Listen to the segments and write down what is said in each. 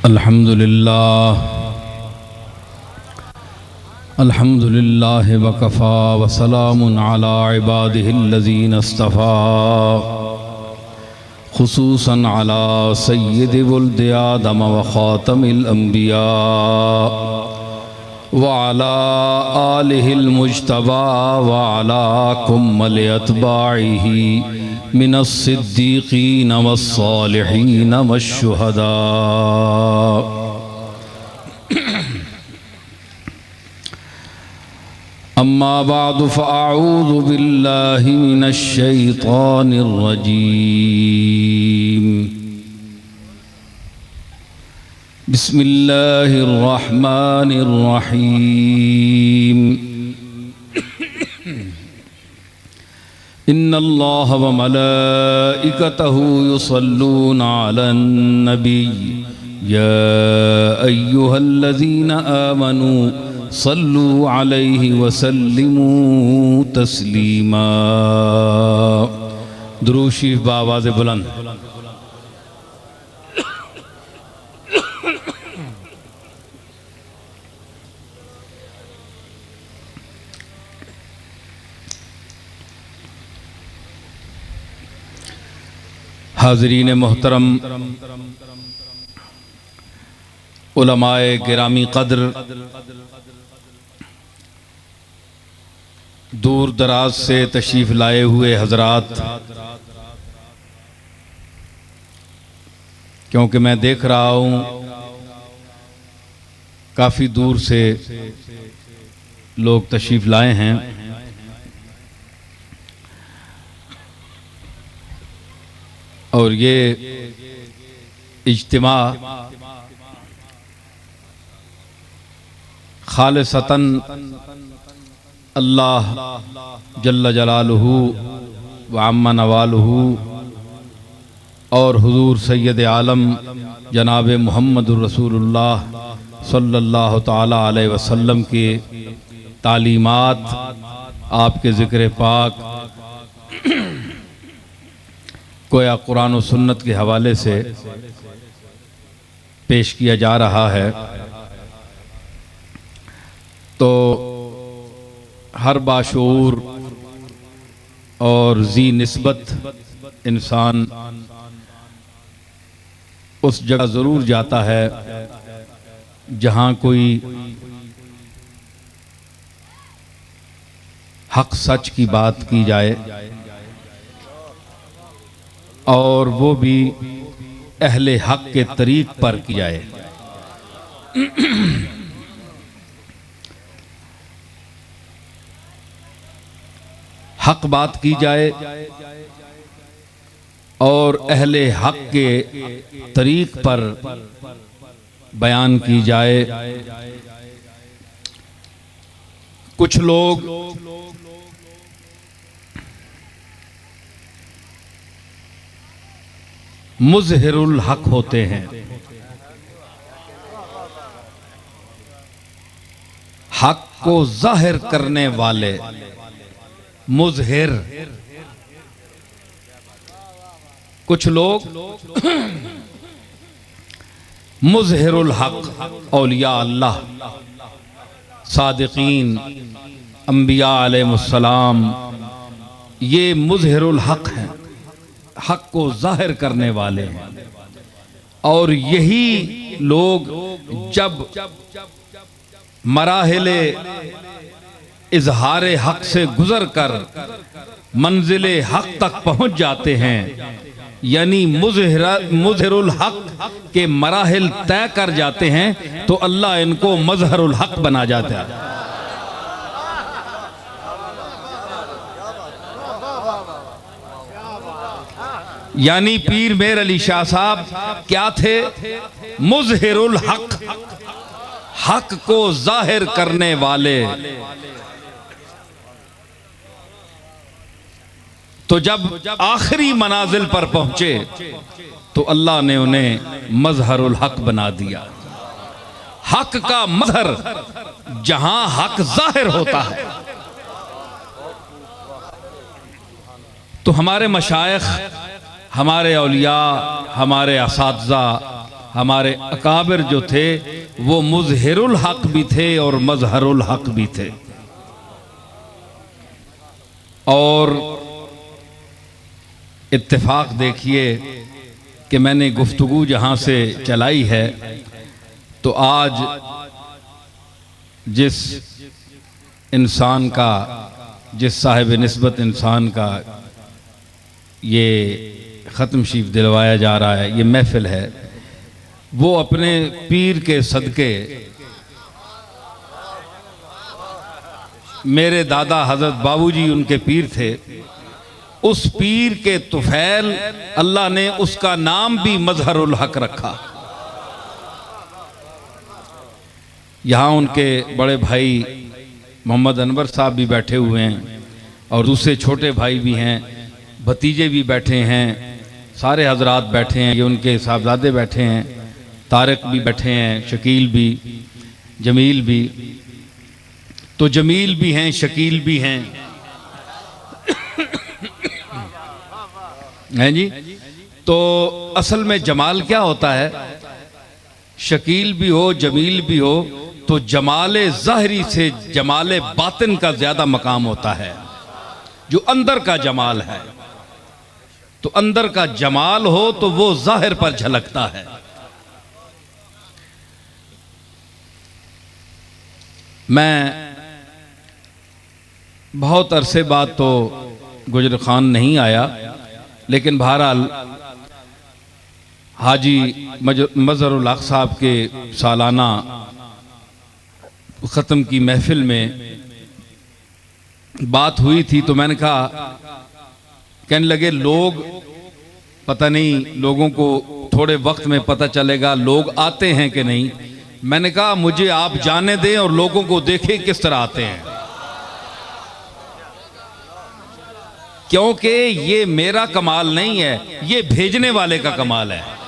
अल्हम्दुलिल्लाह वकफ़ा वसलामुन अला इबादिहिल्लज़ीना इस्तफ़ा खुसूसन अला सय्यिदि वुल्दि आदम व ख़ातमिल अंबिया व अला आलिहिल मुज्तबा व अला कुम्मल अतबाइहि मिनस सिद्दीक़ीन वस्सालिहीन वश्शुहदा। अम्मा बादु फ़अऊज़ु बिल्लाहि मिनश शैतानिर रजीम। बिस्मिल्लाहिर रहमानिर रहीम। इन्नल्लाह व मलाइकतहु युसल्लूना अलन नबी या अय्युहल्लज़ीना आमनू सल्लू अलैहि वसल्लिमू तस्लीमा। दुरूद शरीफ बावाज़ बुलंद। हाज़रीन मोहतरम, उलमाए गिरामी क़द्र, दूर दराज से तशरीफ़ लाए हुए हजरात, क्योंकि मैं देख रहा हूँ काफ़ी दूर से लोग तशरीफ़ लाए हैं। और ये इज्तिमा खालिसतन अल्लाह जल्ल जलालुहु व अम्मा नवालुहु और हुजूर सैयद आलम जनाब मुहम्मदुर रसूलुल्लाह सल्लल्लाहु ताला अलैहि वसल्लम के तालीमात, आपके ज़िक्र पाक कोया कुरान और सुन्नत के हवाले से पेश किया जा रहा है। तो हर बाशऊर और जी निस्बत इंसान उस जगह ज़रूर जाता है जहाँ कोई हक सच की बात की जाए, और वो भी अहले हक के तरीक़ पर की जाए। हक बात की जाए और अहले हक के तरीक़ पर बयान की जाए। कुछ लोग मुज़हिरुल हक होते हैं, हक को ज़ाहिर करने वाले मुज़हिर। कुछ लोग मुज़हिरुल हक, औलिया अल्लाह, सादिकीन, अंबिया अलैहिमुस्सलाम, ये मुज़हिरुल हक हैं, हक को ज़ाहिर करने वाले हैं। और यही लोग जब मराहिले इजहारे हक से गुजर कर मंजिले हक तक पहुंच जाते हैं, यानी मुज़हिरुल हक के मराहिल तय कर जाते हैं, तो अल्लाह इनको मज़हरुल हक बना जाता है। यानी पीर मेर अली शाह साहब क्या थे? मुज़हिरुल हक, हक को जाहिर करने वाले। तो जब आखिरी मनाजिल पर पहुंचे तो अल्लाह ने उन्हें मज़हरुल हक बना दिया। हक का मज़हर जहां हक जाहिर होता है। तो हमारे मशाइख, हमारे औलिया, हमारे असातिज़ा हमारे अकाबिर जो थे वो मुज़हिरुल हक भी थे और मज़हरुल हक भी थे। और इत्तेफाक देखिए कि मैंने गुफ्तगू जहाँ से चलाई है तो आज जिस इंसान का, जिस साहिब निस्बत इंसान का ये ख़त्म शीफ दिलवाया जा रहा है, ये महफिल है, वो अपने पीर के सदके मेरे दादा हजरत बाबूजी उनके पीर थे, उस पीर के तुफैल अल्लाह ने उसका नाम भी मज़हरुल हक रखा। यहाँ उनके बड़े भाई मोहम्मद अनवर साहब भी बैठे हुए हैं और दूसरे छोटे भाई भी हैं, भतीजे भी बैठे हैं, सारे हजरात बैठे हैं, ये उनके साहबजादे बैठे हैं, तारिक भी बैठे हैं, शकील भी, जमील भी, तो जमील भी हैं, शकील भी हैं, हैं जी। तो असल में जमाल क्या होता है, शकील भी हो जमील भी हो तो जमाले ज़ाहरी से जमाले बातिन का ज्यादा मकाम होता है, जो अंदर का जमाल है। तो अंदर का जमाल हो तो वो ज़ाहिर पर झलकता है। मैं बहुत अरसे बाद तो गुजर खान नहीं आया, लेकिन बहरहाल हाजी मज़हरुल हक साहब के सालाना ख़त्म की महफिल में बात हुई थी तो मैंने कहा, कहने लगे लोग पता नहीं, लोगों को थोड़े वक्त में पता चलेगा लोग आते हैं कि नहीं। मैंने कहा मुझे आप जाने दें और लोगों को देखें किस तरह आते हैं, क्योंकि ये मेरा कमाल नहीं है, ये भेजने वाले का कमाल है।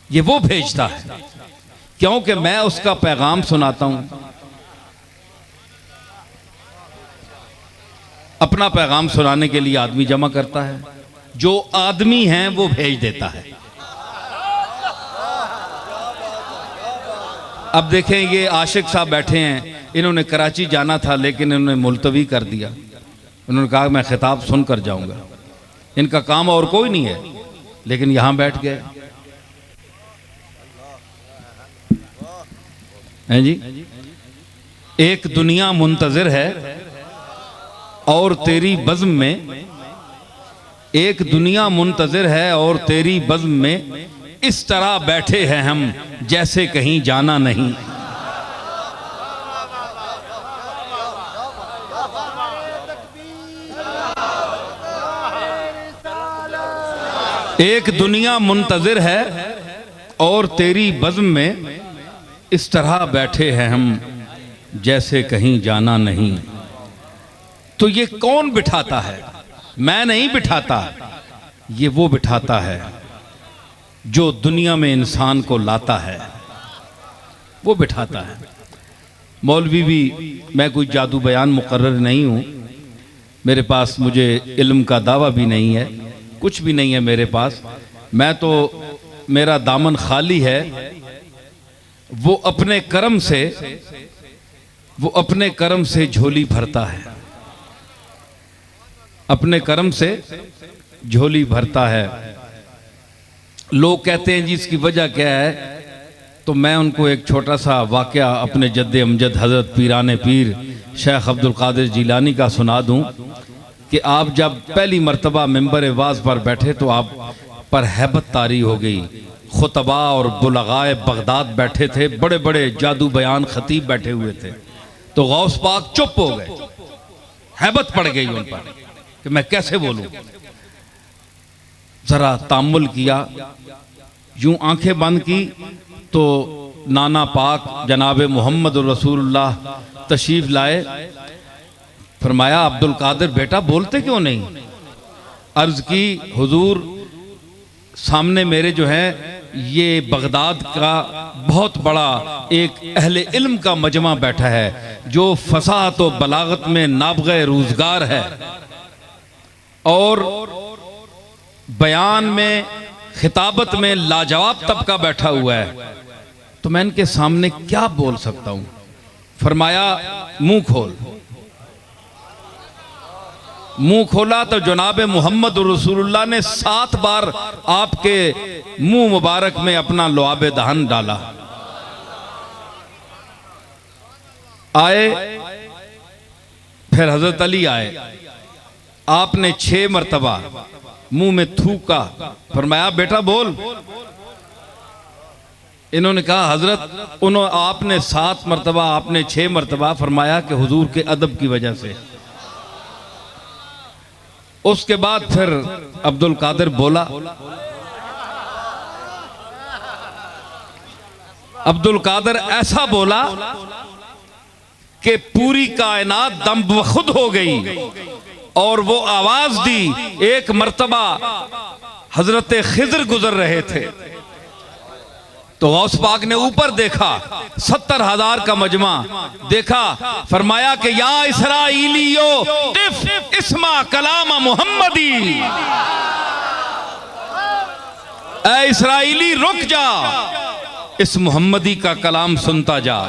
ये वो भेजता है, क्योंकि मैं उसका पैगाम सुनाता हूं। अपना पैगाम सुनाने के लिए आदमी जमा करता है, जो आदमी हैं वो भेज देता है। अब देखें, ये आशिक साहब बैठे हैं, इन्होंने कराची जाना था लेकिन इन्होंने मुलतवी कर दिया। उन्होंने कहा मैं खिताब सुनकर जाऊंगा, इनका काम और कोई नहीं है, लेकिन यहां बैठ गए हैं जी। एक दुनिया मुंतजिर है और तेरी बज़्म में, एक दुनिया मुंतजिर है और तेरी बज़्म में, इस तरह बैठे हैं हम जैसे कहीं जाना नहीं। एक दुनिया मुंतजिर है और तेरी बज़्म में, इस तरह बैठे हैं हम जैसे कहीं जाना नहीं। तो ये कौन बिठाता है? मैं नहीं बिठाता, ये वो बिठाता है जो दुनिया में इंसान को लाता है, वो बिठाता है। मौलवी भी, मैं कोई जादू बयान मुकर्रर नहीं हूँ, मेरे पास मुझे इल्म का दावा भी नहीं है, कुछ भी नहीं है मेरे पास। मैं तो, मेरा दामन खाली है। वो अपने कर्म से, वो अपने कर्म से झोली भरता है, अपने कर्म से झोली भरता है। लोग कहते हैं जी इसकी वजह क्या है, तो मैं उनको एक छोटा सा वाकया अपने जद्दे अमजद हजरत पीराने पीर शेख अब्दुल कादिर जिलानी का सुना दूं कि आप जब पहली मर्तबा मिंबर वाज पर बैठे तो आप पर हैबत तारी हो गई। खुतबा और बुलगाए बगदाद बैठे थे, बड़े बड़े जादू बयान खतीब बैठे हुए थे, तो गौस पाक चुप हो गए, हैबत पड़ गई उन पर कि मैं कैसे बोलूं। जरा तामुल किया, यूं आंखें बंद की तो नाना पाक जनाब मोहम्मद रसूलुल्लाह तशरीफ लाए। फरमाया अब्दुल कादिर बेटा बोलते क्यों नहीं? अर्ज की हुजूर सामने मेरे जो है ये बगदाद का बहुत बड़ा एक अहले इल्म का मजमा बैठा है जो फसाहत व बलागत में नाबग़े रोजगार है और बयान में खिताबत में लाजवाब तबका बैठा हुआ है, तो मैं इनके सामने क्या बोल सकता हूं। फरमाया मुंह खोल। मुंह खोला तो जनाब मोहम्मद रसूलुल्लाह ने 7 बार आपके मुंह मुबारक में अपना लुआब दहन डाला। आए, फिर हजरत अली आए, आपने 6 मरतबा मुंह में थूका। फरमाया बेटा बोल। इन्होंने कहा हजरत आपने 7 मरतबा, आपने 6 मरतबा। फरमाया कि हुजूर के अदब की वजह से। उसके बाद फिर अब्दुल कादिर बोला। अब्दुल कादिर ऐसा बोला कि पूरी कायनात दम बखुद हो गई और वो आवाज दी। एक मर्तबा हजरत खिजर गुजर रहे थे तो गौस पाक ने ऊपर देखा, 70,000 का मजमा देखा। फरमाया कि या इसराइलियो किफ इस्मा कलाम मुहम्मदी, ऐ इसराइली रुक जा, इस मुहम्मदी का कलाम सुनता जा।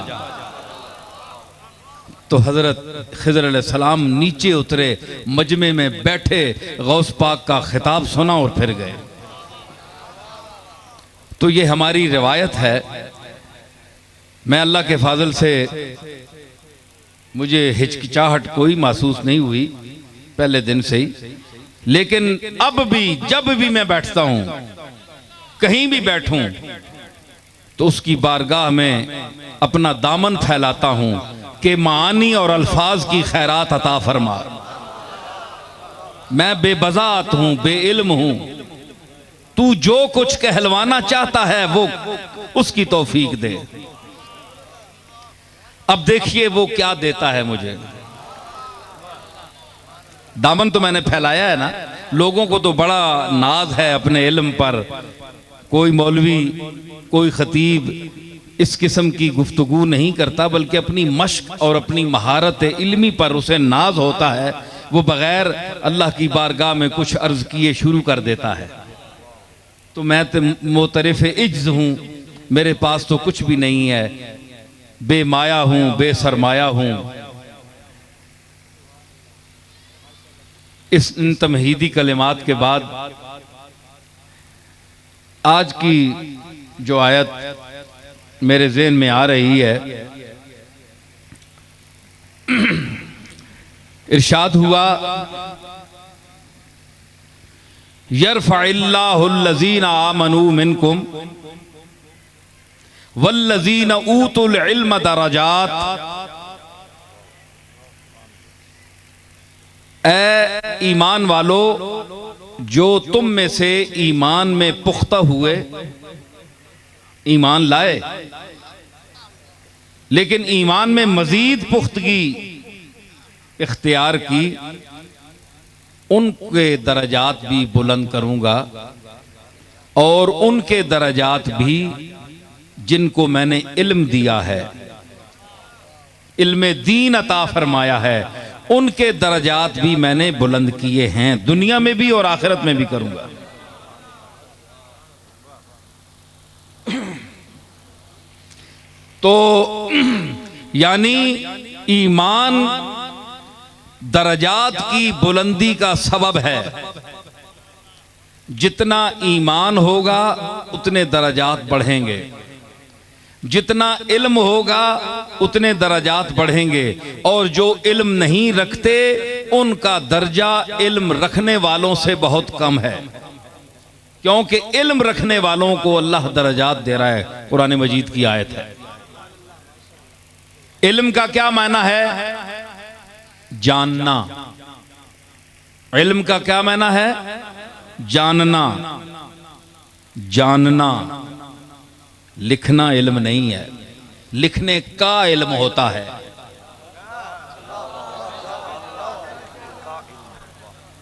तो हजरत खिजर अलैहिस्सलाम नीचे उतरे, मजमे में बैठे, गौस पाक का खिताब सुना और फिर गए। तो ये हमारी रिवायत है। मैं अल्लाह के फाजल से मुझे हिचकिचाहट कोई महसूस नहीं हुई पहले दिन से ही, लेकिन अब भी जब भी मैं बैठता हूं, कहीं भी बैठूं, तो उसकी बारगाह में अपना दामन फैलाता हूं कि मानी और अल्फाज की खैरात अता फरमा। मैं बेबज़ात हूं, बेइल्म हूं, तू जो कुछ कहलवाना चाहता है वो उसकी तौफीक दे। अब देखिए वो क्या देता है मुझे। दामन तो मैंने फैलाया है ना। लोगों को तो बड़ा नाज है अपने इल्म पर। कोई मौलवी, कोई खतीब इस किस्म की गुफ्तगू नहीं करता, बल्कि अपनी मश्क और अपनी महारत इल्मी पर उसे नाज होता है। वो बगैर अल्लाह की बारगाह में कुछ अर्ज किए शुरू कर देता है। तो मैं तो मोतरिफ इज्ज हूं, मेरे पास तो कुछ भी नहीं है, बेमाया हूं, बेसरमाया हूं। इस इन तमहीदी कलिमात के बाद आज की जो आयत मेरे ज़हन में आ रही है, इरशाद हुआ यरफ़इल्लाहुल्लज़ीना आमनू मिनकुम वल्लज़ीना ऊतुल इल्म दरजात। ऐ ईमान वालो, जो तुम में से ईमान में पुख्ता हुए, ईमान लाए, लेकिन ईमान में मजीद पुख्तगी इख्तियार की, उनके दरजात भी बुलंद करूंगा और उनके दरजात भी जिनको मैंने इल्म दिया है, इल्म दीन अता फरमाया है, उनके दरजात भी मैंने बुलंद किए हैं, दुनिया में भी और आखिरत में भी करूंगा। तो यानी ईमान दरजात की बुलंदी का सबब है। जितना ईमान होगा उतने दरजात बढ़ेंगे, जितना इल्म होगा उतने दरजात बढ़ेंगे, और जो इल्म नहीं रखते उनका दर्जा इल्म रखने वालों से बहुत कम है, क्योंकि इल्म रखने वालों को अल्लाह दरजात दे रहा है। कुरान मजीद की आयत है। इल्म का क्या मायना है? जानना। इल्म का क्या मायना है? जानना। जानना। लिखना इल्म नहीं है, लिखने का इल्म होता है।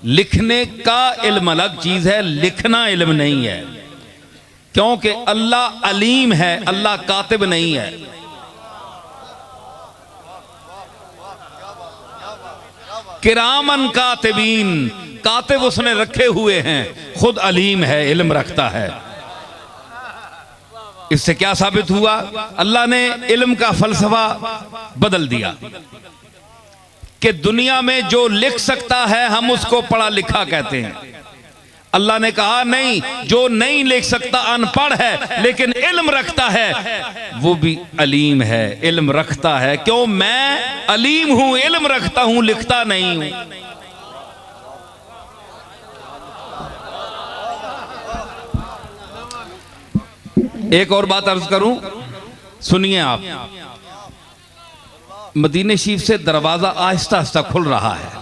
लिखने का इल्म अलग चीज है, लिखना इल्म नहीं है, क्योंकि अल्लाह अलीम है, अल्लाह कातिब नहीं है। किरामन कातिबीन, कातिब उसने रखे हुए हैं, खुद अलीम है, इल्म रखता है। इससे क्या साबित हुआ? अल्लाह ने इल्म का फलसफा बदल दिया कि दुनिया में जो लिख सकता है हम उसको पढ़ा लिखा कहते हैं। अल्लाह ने कहा नहीं, जो नहीं लिख सकता अनपढ़ है लेकिन इल्म रखता है वो भी अलीम है, इल्म रखता है। क्यों? मैं अलीम हूं, इल्म रखता हूं, लिखता नहीं हूं। एक और बात अर्ज करूं, सुनिए आप। मदीने शरीफ से दरवाजा आहिस्ता आहिस्ता खुल रहा है।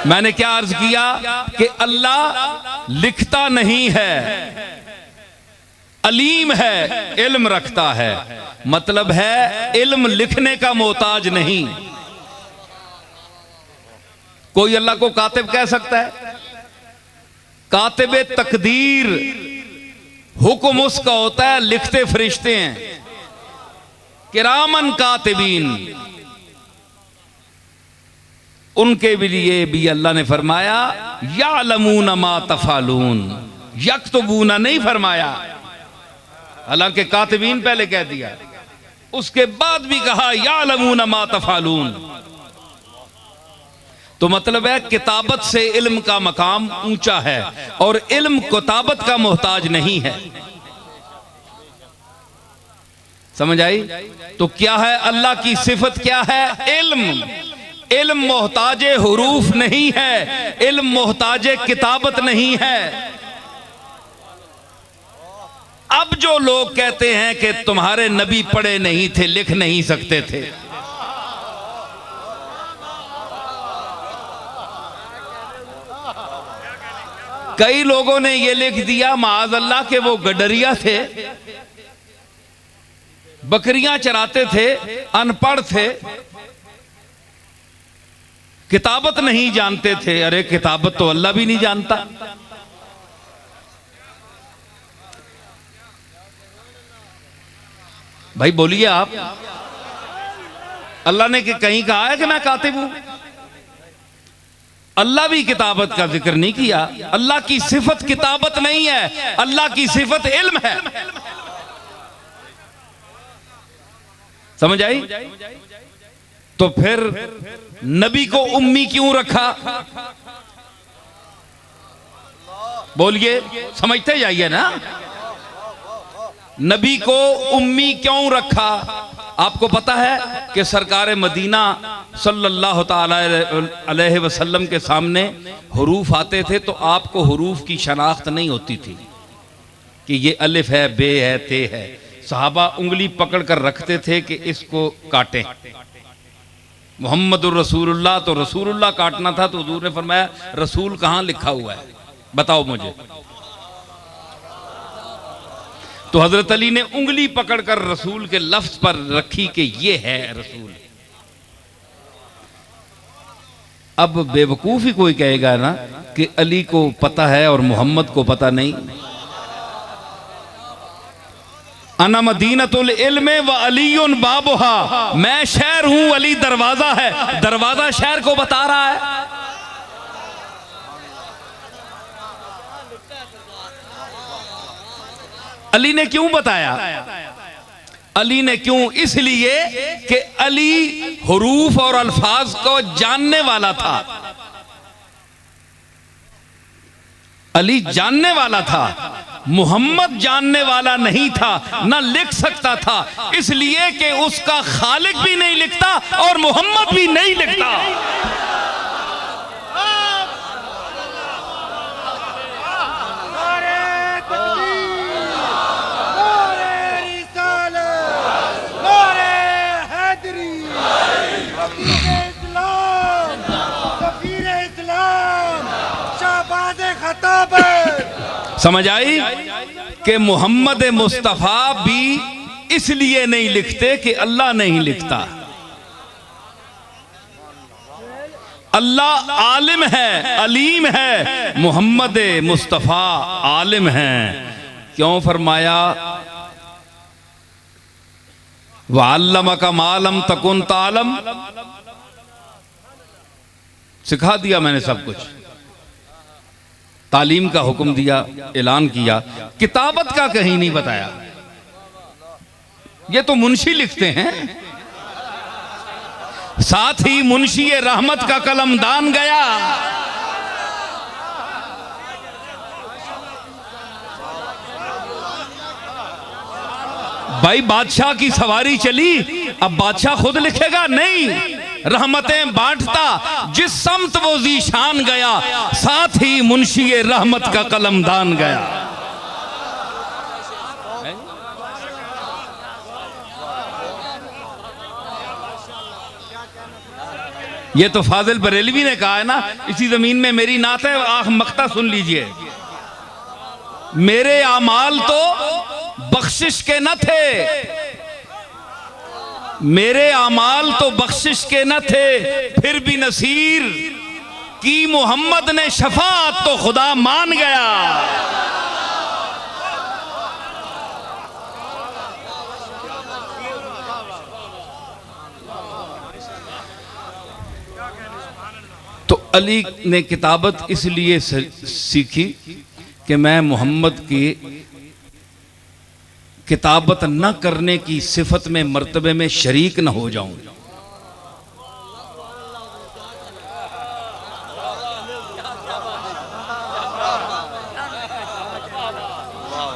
मैंने क्या अर्ज किया कि अल्लाह लिखता नहीं है, अलीम है, इल्म रखता है। मतलब है इल्म लिखने का मोहताज नहीं। कोई अल्लाह को कातिब कह सकता है? कातिबे तकदीर हुक्म उसका होता है, लिखते फरिश्ते हैं, किरामन कातिबीन। उनके भी लिए भी अल्लाह ने फरमाया यालमून मा तफालून, यक्तबूना नहीं फरमाया। हालांकि कातिबीन पहले कह दिया, उसके बाद भी कहा यालमून मा तफालून। तो मतलब है किताबत से इल्म का मकाम ऊंचा है और इल्म किताबत का मोहताज नहीं है। समझ आई? तो क्या है अल्लाह की सिफत? क्या है? इल्म। इल्म मोहताजे हुरूफ नहीं है, इल्म मोहताजे किताबत नहीं है। अब जो लोग कहते हैं कि तुम्हारे नबी पढ़े नहीं थे, लिख नहीं सकते थे, कई लोगों ने यह लिख दिया माज अल्लाह के वो गडरिया थे, बकरियां चराते थे, अनपढ़ थे, किताबत नहीं जानते थे। अरे किताबत तो अल्लाह भी नहीं जानता। भाई बोलिए आप, अल्लाह ने कहीं कहा है कि मैं कातिब हूं? अल्लाह भी किताबत का जिक्र नहीं किया। अल्लाह की सिफत किताबत नहीं है, अल्लाह की सिफत इल्म है। समझ आई? तो फिर नबी को उम्मी क्यों रखा? बोलिए, समझते जाइए ना। नबी को उम्मी क्यों रखा? आपको पता है कि सरकार मदीना सल्लल्लाहु ताला अलैहि वसल्लम के सामने हुरूफ आते थे तो आपको हुरूफ की शनाख्त नहीं होती थी कि ये अलिफ है, बे है, ते है। सहाबा उंगली पकड़ कर रखते थे कि इसको काटें। मोहम्मदुर रसूलुल्लाह, तो रसूलुल्लाह काटना था तो हुजूर ने फरमाया रसूल कहां लिखा हुआ है, बताओ मुझे। तो हजरत अली ने उंगली पकड़कर रसूल के लफ्ज पर रखी कि ये है रसूल। अब बेवकूफ ही कोई कहेगा ना कि अली को पता है और मोहम्मद को पता नहीं। अना मदीनतुल इल्मे व अलीयुन बाबुहा, मैं शहर हूं, अली दरवाजा है। दरवाजा शहर को बता रहा है। अली ने क्यों बताया? अली ने क्यों? इसलिए कि अली हुरूफ और अल्फाज को जानने वाला था। अली जानने वाला था, मोहम्मद जानने वाला नहीं था, ना लिख सकता था। इसलिए कि उसका खालिक भी नहीं लिखता और मोहम्मद भी नहीं लिखता। समझ आई कि मोहम्मद मुस्तफा भी इसलिए नहीं लिखते कि अल्लाह नहीं लिखता। अल्लाह आलिम है, अलीम है, मोहम्मद मुस्तफा आलिम है। क्यों फरमाया वअल्लमका मा लम तकुन तालम, सिखा दिया मैंने सब कुछ। तालीम का हुक्म दिया, ऐलान किया, किताबत का कहीं नहीं बताया। ये तो मुंशी लिखते हैं। साथ ही मुंशी रहमत का कलमदान गया। भाई बादशाह की सवारी चली, अब बादशाह खुद लिखेगा नहीं, रहमतें बांटता जिस समत वो ज़ीशान गया, साथ ही मुंशी रहमत का कलमदान गया। ये तो फाजिल बरेलवी ने कहा है ना, इसी जमीन में मेरी नात है, आख मख्ता सुन लीजिए। मेरे आमाल तो बख्शिश के न थे, मेरे आमाल तो बख्शिश के न थे, फिर भी नसीर की मोहम्मद ने शफाअत तो खुदा मान गया। तो अली ने किताबत इसलिए सीखी कि मैं मोहम्मद की किताबत न करने की सिफत में, मर्तबे में शरीक न हो जाऊं।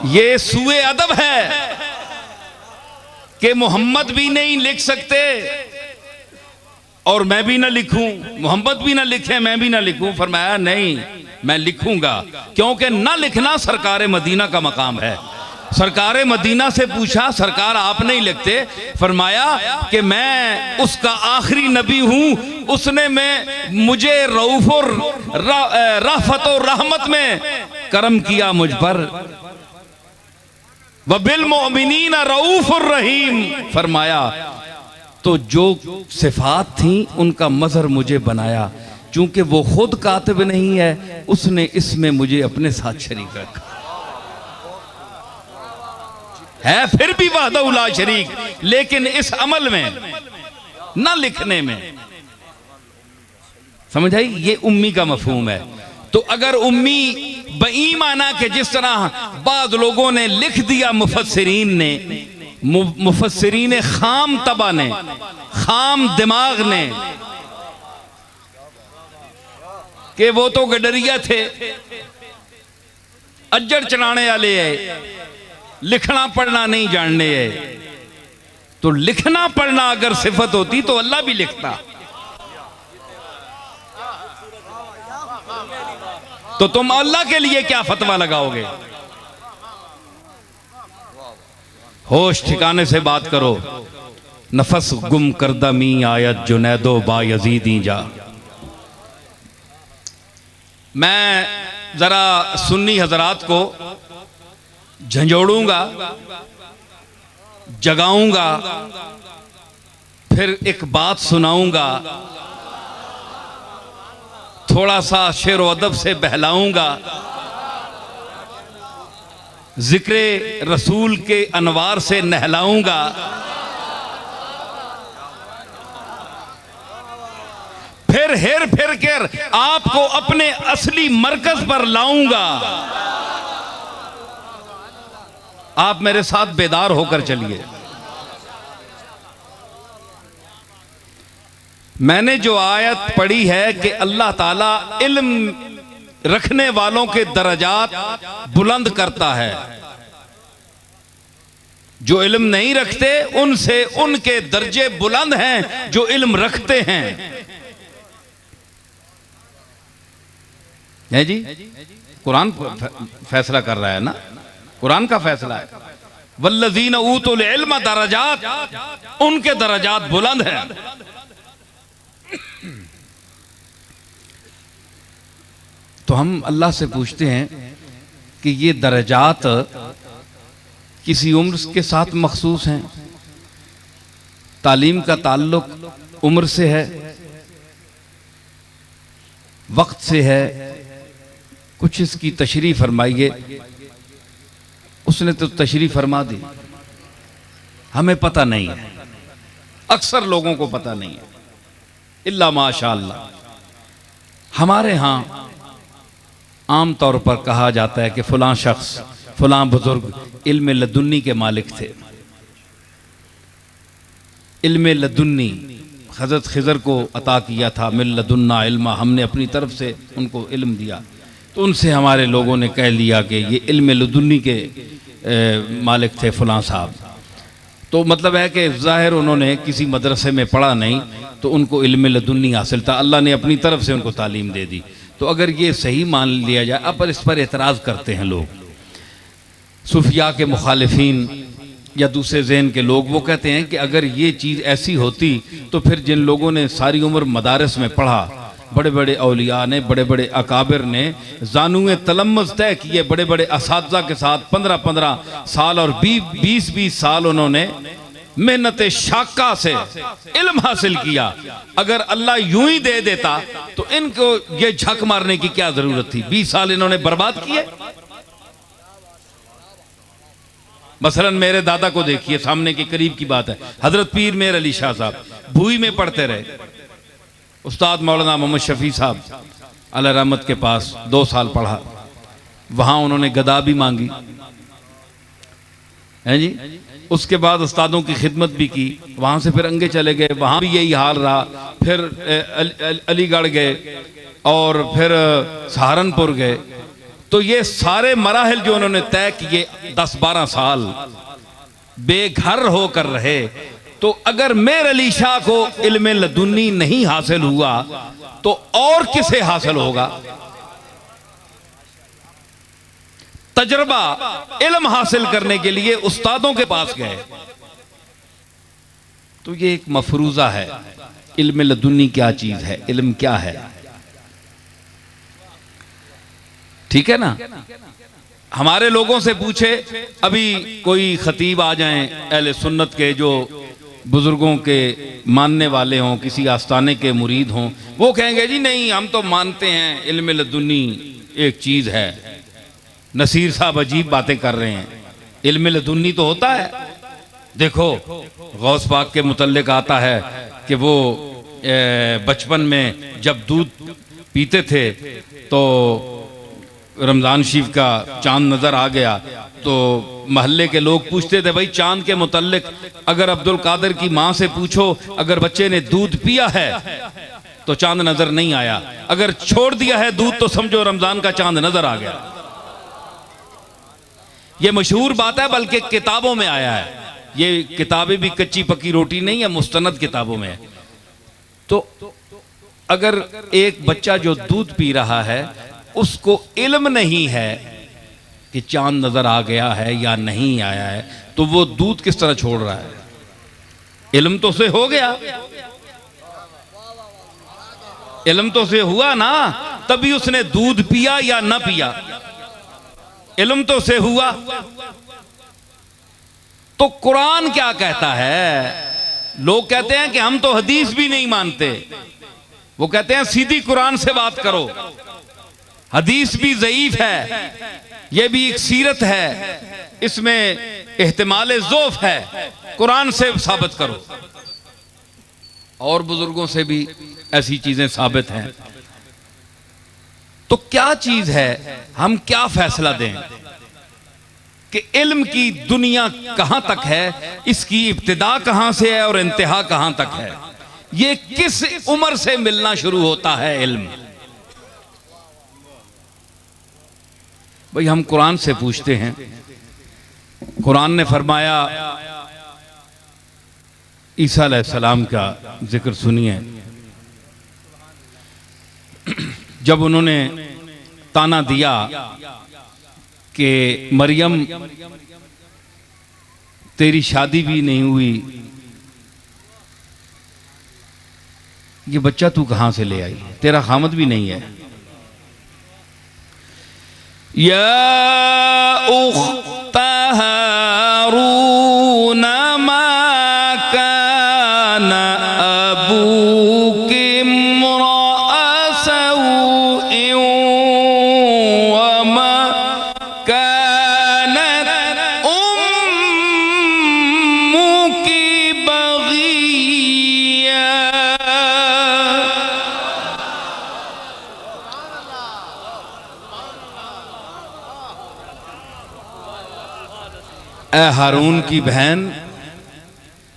ये सूए अदब है कि मोहम्मद भी नहीं लिख सकते और मैं भी ना लिखूं, मोहम्मद भी ना लिखे मैं भी ना लिखूं। फरमाया नहीं, मैं लिखूंगा, क्योंकि ना लिखना सरकार मदीना का मकाम है। सरकार मदीना से पूछा, सरकार आप नहीं लिखते? फरमाया कि मैं उसका आखिरी नबी हूं, उसने मैं मुझे रऊफ और राफत और रहमत में करम किया मुझ पर। व बिल मोमिनीना रऊफ और रहीम, फरमाया तो जो सिफात थी उनका मजहर मुझे बनाया। चूंकि वो खुद कातिब नहीं है, उसने इसमें मुझे अपने साथ शरीक रखा है। फिर भी वहदहू ला शरीक, लेकिन इस अमल में, ना लिखने में। समझ आई? ये उम्मी का मफहूम है। तो अगर उम्मी बईमाना के जिस तरह बाद लोगों ने लिख दिया, मुफस्सिरीन ने, मुफस्सिरीन खाम तबा ने, खाम दिमाग ने, कि वो तो गडरिया थे, अज्जर चढ़ाने वाले है, लिखना पढ़ना नहीं जानने है। तो लिखना पढ़ना अगर सिफत होती तो अल्लाह भी लिखता। तो तुम अल्लाह के लिए क्या फतवा लगाओगे? होश ठिकाने से बात करो। नफस गुम करदा मी आयत जुनैदो बा यजीदी जा। मैं जरा सुन्नी हजरात को झंझोड़ूंगा, जगाऊंगा, फिर एक बात सुनाऊंगा, थोड़ा सा शेर व अदब से बहलाऊंगा, जिक्र रसूल के अनवार से नहलाऊंगा, फिर हेर फेर कर आपको अपने असली मरकज पर लाऊंगा। आप मेरे साथ बेदार होकर चलिए। मैंने जो आयत पढ़ी है कि अल्लाह ताला इल्म रखने वालों के दर्जात बुलंद करता है, जो इल्म नहीं रखते उनसे उनके दर्जे बुलंद हैं जो इल्म रखते हैं। है जी, कुरान फैसला कर रहा है ना, कुरान का फैसला है। वल्लज़ीना ऊतुल इल्म दरजात, उनके दरजात बुलंद हैं। तो हम अल्लाह से पूछते हैं कि ये दरजात किसी उम्र के साथ मखसूस हैं? तालीम का ताल्लुक उम्र से है, वक्त से है? कुछ इसकी तशरीह फरमाइए। उसने तो तशरीह फरमा दी, हमें पता नहीं है। अक्सर लोगों को पता नहीं है, इल्ला माशाअल्लाह। हमारे यहाँ आम तौर पर कहा जाता है कि फलां शख्स, फलां बुजुर्ग इल्म लदुन्नी के मालिक थे। इल्म लदुन्नी हज़रत खिज़र को अता किया था, मिन लदुन्ना इल्मा, हमने अपनी तरफ से उनको इल्म दिया। तो उनसे हमारे लोगों ने कह लिया कि ये इल्म लदुन्नी के मालिक थे फलां साहब। तो मतलब है कि ज़ाहिर उन्होंने किसी मदरसे में पढ़ा नहीं, तो उनको इल्म लदुन्नी हासिल था, अल्लाह ने अपनी तरफ से उनको तालीम दे दी। तो अगर ये सही मान लिया जाए, अब इस पर एतराज़ करते हैं लोग, सूफिया के मुखालिफीन या दूसरे ज़हन के लोग, वो कहते हैं कि अगर ये चीज़ ऐसी होती तो फिर जिन लोगों ने सारी उम्र मदारस में पढ़ा, बड़े बड़े औलिया ने, बड़े बड़े अकाबिर ने ज़ानुए तलम्मुज़ तय किए, बड़े बड़े असातिज़ा के साथ 15-15 साल और 20-20 साल उन्होंने मेहनत शाका से इल्म हासिल किया। अगर अल्लाह यूं ही दे देता तो इनको ये झक मारने की क्या जरूरत थी? 20 साल इन्होंने बर्बाद किए। मसलन मेरे दादा को देखिए, सामने के करीब की बात है, हजरत पीर मेर अली शाह साहब भूई में पढ़ते रहे। उस्ताद मौलाना मोहम्मद शफी साहब अल्लाह रहमत के पास 2 साल पढ़ा, वहां उन्होंने गदा भी मांगी है जी। उसके बाद उस्तादों की खिदमत भी की, वहां से फिर अंगे चले गए, वहां भी यही हाल रहा। फिर अलीगढ़ गए और फिर सहारनपुर गए। तो ये सारे मराहल जो उन्होंने तय किए, 10-12 साल बेघर होकर रहे। तो अगर मेर अली शाह को इल्म लदुन्नी नहीं हासिल हुआ तो और किसे हासिल होगा? तजर्बा इल्म हासिल करने के लिए उस्तादों के पास गए। तो ये एक मफरूजा है, इल्म लदुन्नी क्या चीज है, इल्म क्या है, ठीक है ना। हमारे लोगों से पूछे, अभी कोई खतीब आ जाएं अहले सुन्नत के, जो बुजुर्गों के मानने वाले हों, किसी आस्थाने के मुरीद हों, वो कहेंगे जी नहीं, हम तो मानते हैं इल्म लदुन्नी एक चीज है। नसीर साहब अजीब बातें कर रहे हैं, इल्म लदुन्नी तो होता है। देखो गौस पाक के मुतल्लिक आता है कि वो बचपन में जब दूध पीते थे तो रमज़ान शरीफ का चांद नजर आ गया, तो महल्ले के लोग पूछते थे, भाई चांद के मुतल्लिक अगर अब्दुल कादिर की माँ से पूछो, अगर बच्चे ने दूध पिया है तो चांद नजर नहीं आया, अगर छोड़ दिया है दूध तो समझो रमजान का चांद नजर आ गया। ये मशहूर बात है, बल्कि किताबों में आया है। ये किताबें भी कच्ची पक्की रोटी नहीं है, मुस्तनद किताबों में है। तो अगर एक बच्चा जो दूध पी रहा है उसको इल्म नहीं है कि चांद नजर आ गया है या नहीं आया है, तो वो दूध किस तरह छोड़ रहा है? इल्म तो उसे हो गया, इल्म तो उसे हुआ ना, तभी उसने दूध पिया या ना पिया, इल्म तो उसे हुआ। तो कुरान क्या कहता है? लोग कहते हैं कि हम तो हदीस भी नहीं मानते, वो कहते हैं सीधी कुरान से बात करो, हदीस भी ज़ईफ है, यह भी एक सीरत है, इसमें इहतिमाल ज़ोफ है, कुरान से साबित करो। और बुजुर्गों से भी ऐसी चीजें साबित हैं। तो क्या चीज है, हम क्या फैसला दें कि इल्म की दुनिया कहां तक है, इसकी इब्तिदा कहां से है और इंतहा कहां तक है? ये किस उम्र से मिलना शुरू होता है इल्म? भाई हम कुरान से पूछते हैं। कुरान ने फरमाया, ईसा अलैहिस्सलाम का जिक्र सुनिए, जब उन्होंने ताना दिया कि मरियम तेरी शादी भी नहीं हुई, ये बच्चा तू कहां से ले आई, तेरा खामद भी नहीं है। या उख्त हारून मा कान अबूकी इम्रअ सऊइन वमा कानत उम्मुकी बगिय्या। ए हारून की बहन,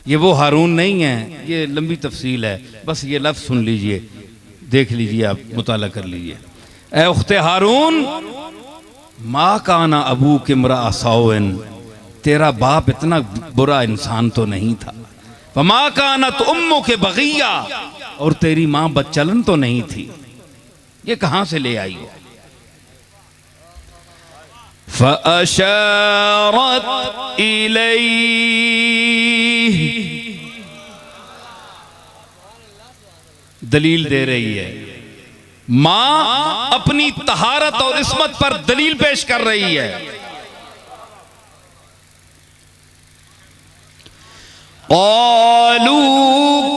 ये वो हारून नहीं है, ये लंबी तफसील है, बस ये लफ्ज़ सुन लीजिए, देख लीजिए, आप मुताला कर लीजिए। ए उख्ते हारून, माँ काना अबू के मरा साउन, तेरा बाप इतना बुरा इंसान तो नहीं था। माँ काना तो उम्मों के बगिया, और तेरी माँ बदचलन तो नहीं थी। ये कहाँ से ले आई हो? फ़अशारत इलैहि, दलील दे रही है। मां अपनी तहारत और इस्मत पर दलील पेश कर रही है। क़ालू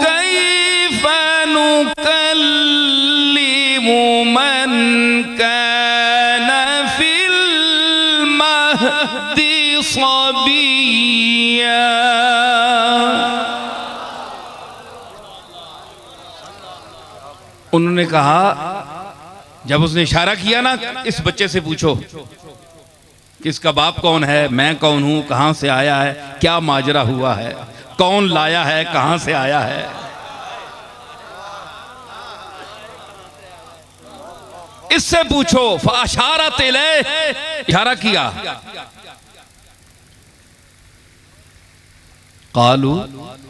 कैफ़ नुकल्लिमु मन कान फिल महदी सबिय्या। उन्होंने कहा, जब उसने इशारा किया ना, इस बच्चे से पूछो कि इसका बाप कौन है, मैं कौन हूं, कहां से आया है, क्या माजरा हुआ है, कौन लाया है, कहां से आया है। इससे पूछो। फ़अशारत इलैहि, इशारा किया। क़ालू,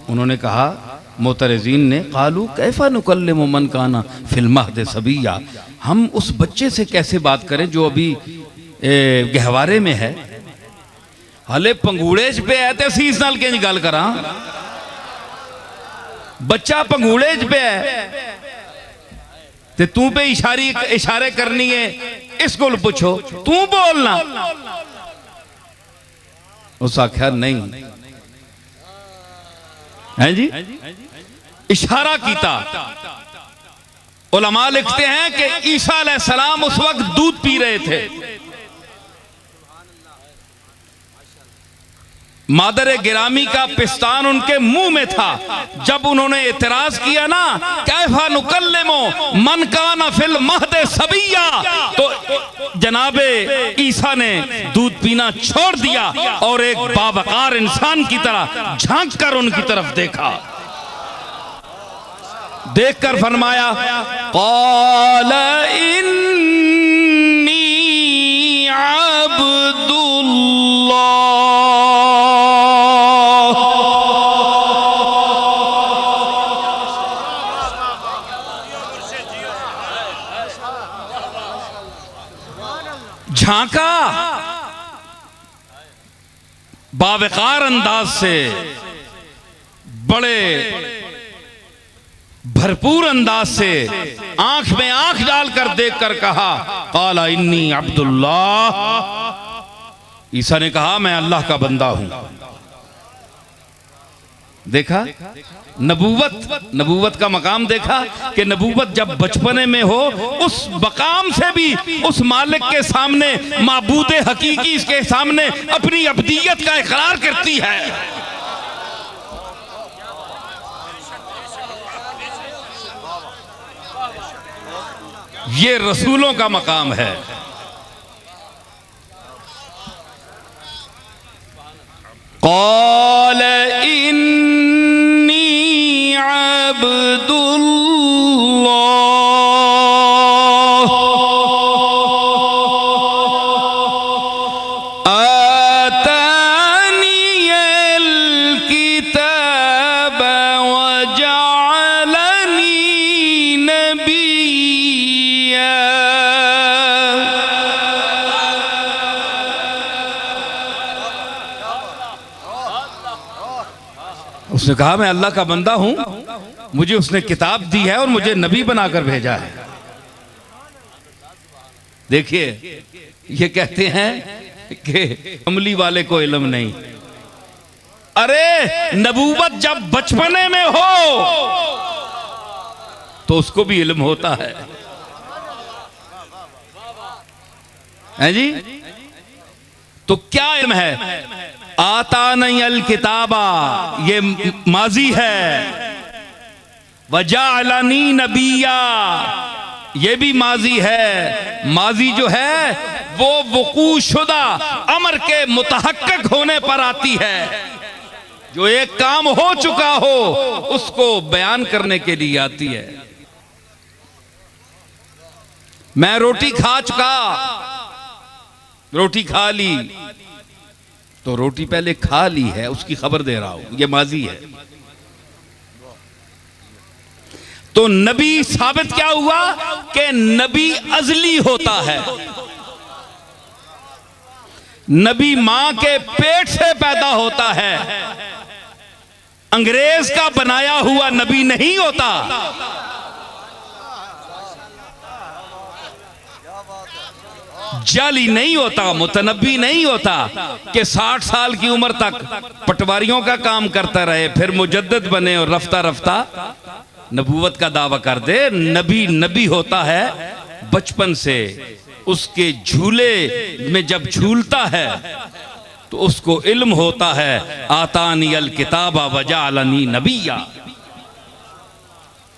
उन्होंने कहा, मोतरजीन ने, क़ालू कैफ़ा नुकल्लिमु मन काना फिल महद सबिय्या, हम उस बच्चे से कैसे बात करें जो अभी गहवारे में है, हले पंगूड़ेज पे है ते सीस नाल केंज गल करा। बच्चा पंगूड़ेज पे है ते तू पे इशारे करनी है, इसको पूछो, तू बोलना। उस आख्या नहीं है जी, इशारा कीता। उलमा लिखते हैं कि ईसा अलैहिस्सलाम उस वक्त दूध पी रहे थे। मादर गिरामी का पिस्तान उनके मुंह में था। जब उन्होंने एतराज किया ना, कैफा नुकल्लिमु मन काना फिल महद सबिय्या, तो जनाबे ईसा ने दूध पीना छोड़ दिया और एक बावकार इंसान की तरह झांक कर उनकी तरफ देखा। देखकर फरमाया, क़ाल इन्नी अब्दुल्लाह। झांका बावकार अंदाज से, बड़े भरपूर अंदाज से, आंख में आंख डालकर देखकर कहा, क़ाला इन्नी अब्दुल्लाह। ईसा ने कहा, मैं अल्लाह का बंदा हूं। देखा नबूवत का मकाम, देखा कि नबूवत जब बचपने में हो, उस मकाम से भी उस मालिक के सामने, माबूद हकीकी के सामने अपनी अब्दियत का इकरार करती है। ये रसूलों का मकाम है। क़ाल इन्नी अब्दुल्लाह आतानियल किताब वजअलनी नबिय्या। उसने कहा, मैं अल्लाह का बंदा हूं, मुझे उसने किताब दी है और मुझे नबी बनाकर भेजा है। देखिए, ये कहते हैं कि अमली वाले को इल्म नहीं। अरे नबूवत जब बचपने में हो तो उसको भी इल्म होता है जी। तो क्या इल्म है? आता नहीं अल किताबा, ये माजी है। वजाअलनी नबिया, ये भी माजी है। माजी जो है वो वकूशुदा अमर के मुतहक्किक होने पर आती है। जो एक काम हो चुका हो उसको बयान करने के लिए आती है। मैं रोटी खा चुका, रोटी खा ली, तो रोटी पहले खा ली है, उसकी खबर दे रहा हूं, ये माजी है। तो नबी साबित क्या हुआ कि नबी अजली होता है। नबी मां के पेट से पैदा होता है, अंग्रेज का बनाया हुआ नबी नहीं होता। जाली नहीं होता, मुतनब्बी नहीं होता कि 60 साल की उम्र तक पटवारियों का काम करता रहे, फिर मुजद्दिद बने और रफ्ता रफ्ता नबूवत का दावा कर दे। नबी नबी होता है बचपन से। उसके झूले में जब झूलता है तो उसको इल्म होता है, आतानी अल किताबा वजाअलनी नबिया।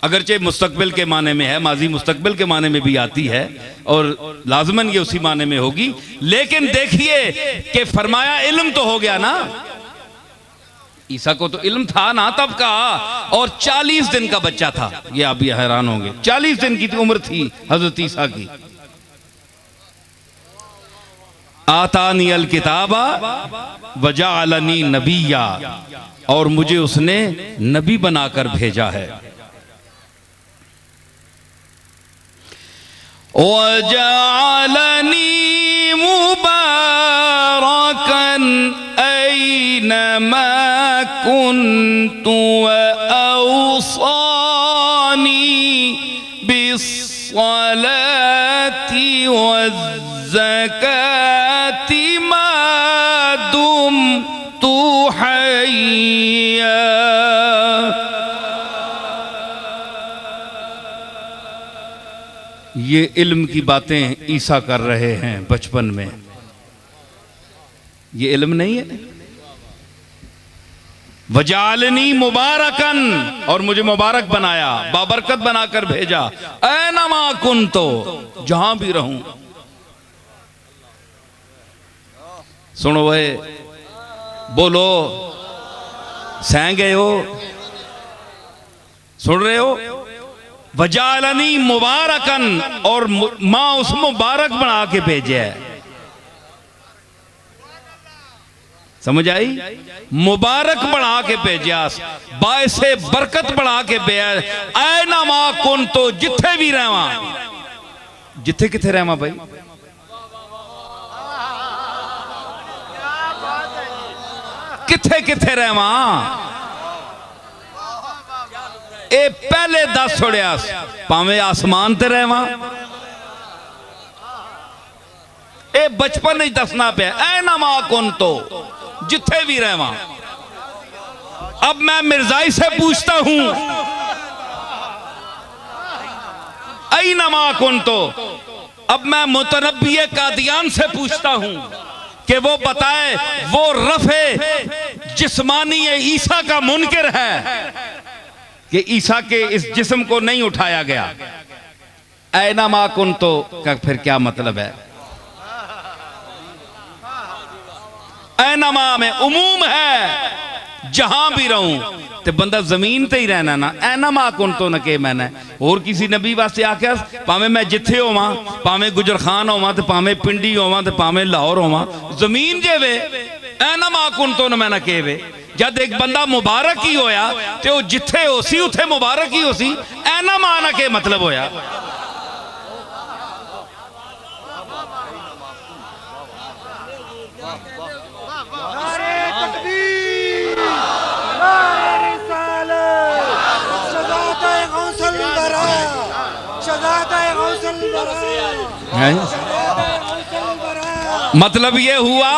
अगरचे मुस्तकबिल के माने में है, माजी मुस्तकबिल के माने में भी आती है और लाजमन ये उसी माने में होगी। लेकिन देखिए कि फरमाया इल्म तो हो गया ना, ईसा को तो इल्म था ना तब का, और 40 दिन का बच्चा था। ये आप भी हैरान होंगे, 40 दिन की उम्र थी हजरत ईसा की। आतानी अल किताबा वजाअलनी नबिया, और मुझे उसने नबी बनाकर भेजा है। वजाअलनी मुबारकन ऐनमा कुन्तु औसानी बिस्सलाति वज़्ज़काति मा दुम्तु हय्या। ये इल्म की बातें ईसा कर रहे हैं बचपन में। ये इल्म नहीं है। वजालनी मुबारकन, और मुझे मुबारक बनाया, बाबरकत बनाकर भेजा। ऐनमा कुन्तो, जहां भी रहूं। सुनो वे, बोलो, सह गए हो, सुन रहे हो? वजालनी मुबारकन, और मां उस मुबारक बना के भेजे है। समझ आई? मुबारक बना के भेजा, बायसे बरकत बना के भेजा। ऐना मा कुन, तो जिथे भी रहवा, जिथे किथे रहवा भाई, किथे किथे रहवा। ए पहले दस छोड़िया, भावे आसमान ते रहवा, ए बचपन ही दसना पे। ऐना मा कुन, तो जिथे भी रहवा। अब मैं मिर्जाई से पूछता हूं, ऐना मा कुन, तो अब मैं मुतनब्बी कादियान से पूछता हूं कि वो बताए वो रफे जिस्मानी ईसा का मुनकिर है कि ईसा के इस जिस्म को नहीं उठाया गया। ऐना मा कुन, तो का फिर क्या मतलब है? ऐनमा में उमूम है, जहां भी रहूं। ते बंदा जमीन ते ही रहना ना। ऐनमा कुन, तो न के मैंने और किसी नबी वास्ते आख्या, भावे मैं जिथे होवा, भावे गुजर खान होवा, ते भावे पिंडी होवा, ते भावे लाहौर होवा, जमीन जे वे। ऐनमा कुन, तो न मैंने के वे। जब एक बंदा मुबारक ही होया ते वो जिथे हो सी उथे मुबारक ही हो सी। ऐनमा ना के मतलब होया। मतलब ये हुआ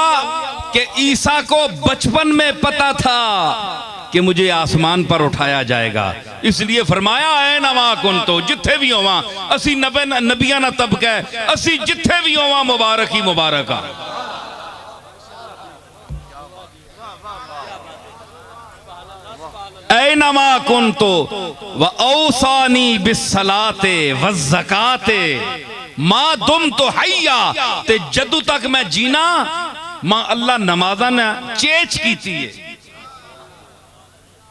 कि ईसा को बचपन में पता था कि मुझे आसमान पर उठाया जाएगा, इसलिए फरमाया है नमा कुन, तो जिथे भी होवा असी नबिया ना तबका, असी जिथे भी होवा मुबारक ही मुबारक आ। ऐनमा कुन्तु व औसानी बिस्सलाते व ज़काते मा दुमतु हय्या, ते जदू तक मैं जीना मां अल्लाह नमाजा ने चेच की थी,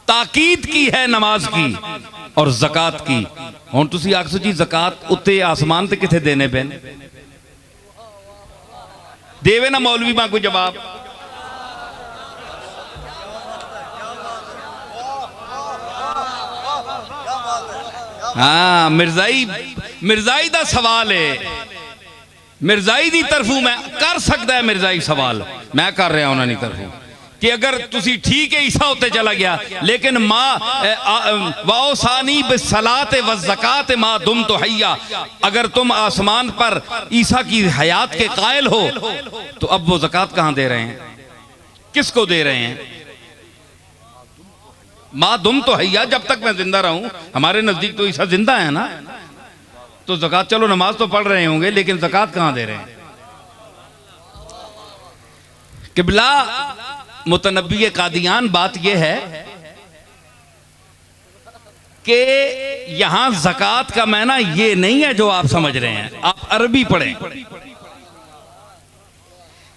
ताकीद की है नमाज की और ज़कात की। हुण तुसीं आखो जी ज़कात उत्ते आसमान ते किथे देने पैन, देवे ना मौलवी मां कोई जवाब। हाँ मिर्जाई दा सवाल है, मिर्जाई दी तरफों मैं कर सकता है, मिर्जाई सवाल मैं कर रहा उन्होंने तरफों कि अगर तुसी ठीक है ईसा होते चला गया, लेकिन माँ वाओसानी बिस्सलाते व ज़कात मा दुम तो हय्या, अगर तुम आसमान पर ईसा की हयात के कायल हो तो अब वो ज़कात कहां दे रहे हैं, किसको दे रहे हैं? माँ दुम तो हय्या, जब तक मैं जिंदा रहूं, हमारे नजदीक तो ईसा जिंदा है ना, तो ज़कात चलो नमाज तो पढ़ रहे होंगे लेकिन ज़कात कहां दे रहे हैं? किबला मुतनब्बी कादियान बात यह है कि यहां ज़कात का माना यह नहीं है जो आप समझ रहे हैं, आप अरबी पढ़ें।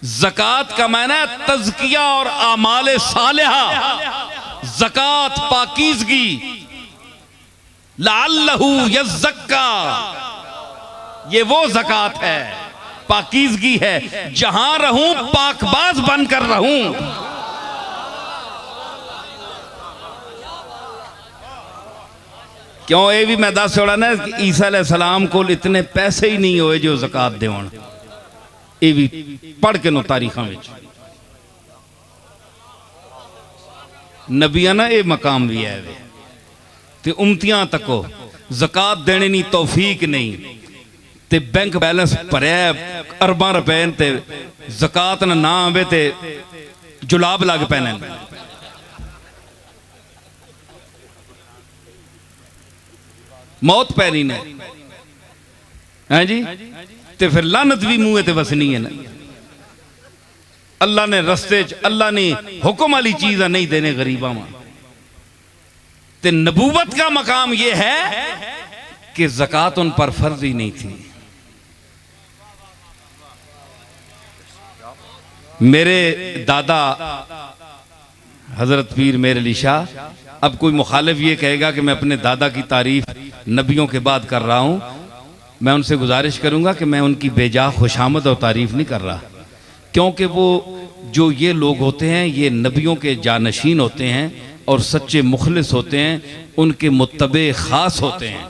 ज़कात का माना है तज़किया और आमाल सालिहा, ज़कात पाकीज़गी, लअल्लहु यज़्ज़क्का, ये वो ज़कात है, पाकीज़गी है, जहां रहूं पाकबाज बनकर रहूं। क्यों ये भी मैं दस छोड़ा ना कि ईसा अलैहिस्सलाम को इतने पैसे ही नहीं होए जो ज़कात देवन, ये भी पढ़ के नो तारीखां विच नबियां ना ये मकाम भी है वे ते उम्मतियां तको ज़कात देने नी तौफीक नहीं ते बैंक बैलेंस भरिया अरबां रुपए ते ज़कात ना आवे ते जुलाब लग पैने। मौत पैनी ने हैं जी, ते फिर लानत भी मुंह ते वसनी है ना। अल्लाह ने रस्ते च अल्लाह ने हुक्म वाली चीज़ नहीं देने गरीबा में, ते नबूवत का मकाम यह है कि ज़कात उन पर फर्ज ही नहीं थी। मेरे दादा हजरत पीर मेर अली शाह, अब कोई मुखालिफ ये कहेगा कि मैं अपने दादा की तारीफ नबियों के बाद कर रहा हूं, मैं उनसे गुजारिश करूंगा कि मैं उनकी बेजा खुशामद और तारीफ नहीं कर रहा, क्योंकि वो जो ये लोग होते हैं ये नबियों के जानशीन होते हैं और सच्चे मुखलिस होते हैं, उनके मुत्तबे ख़ास होते हैं,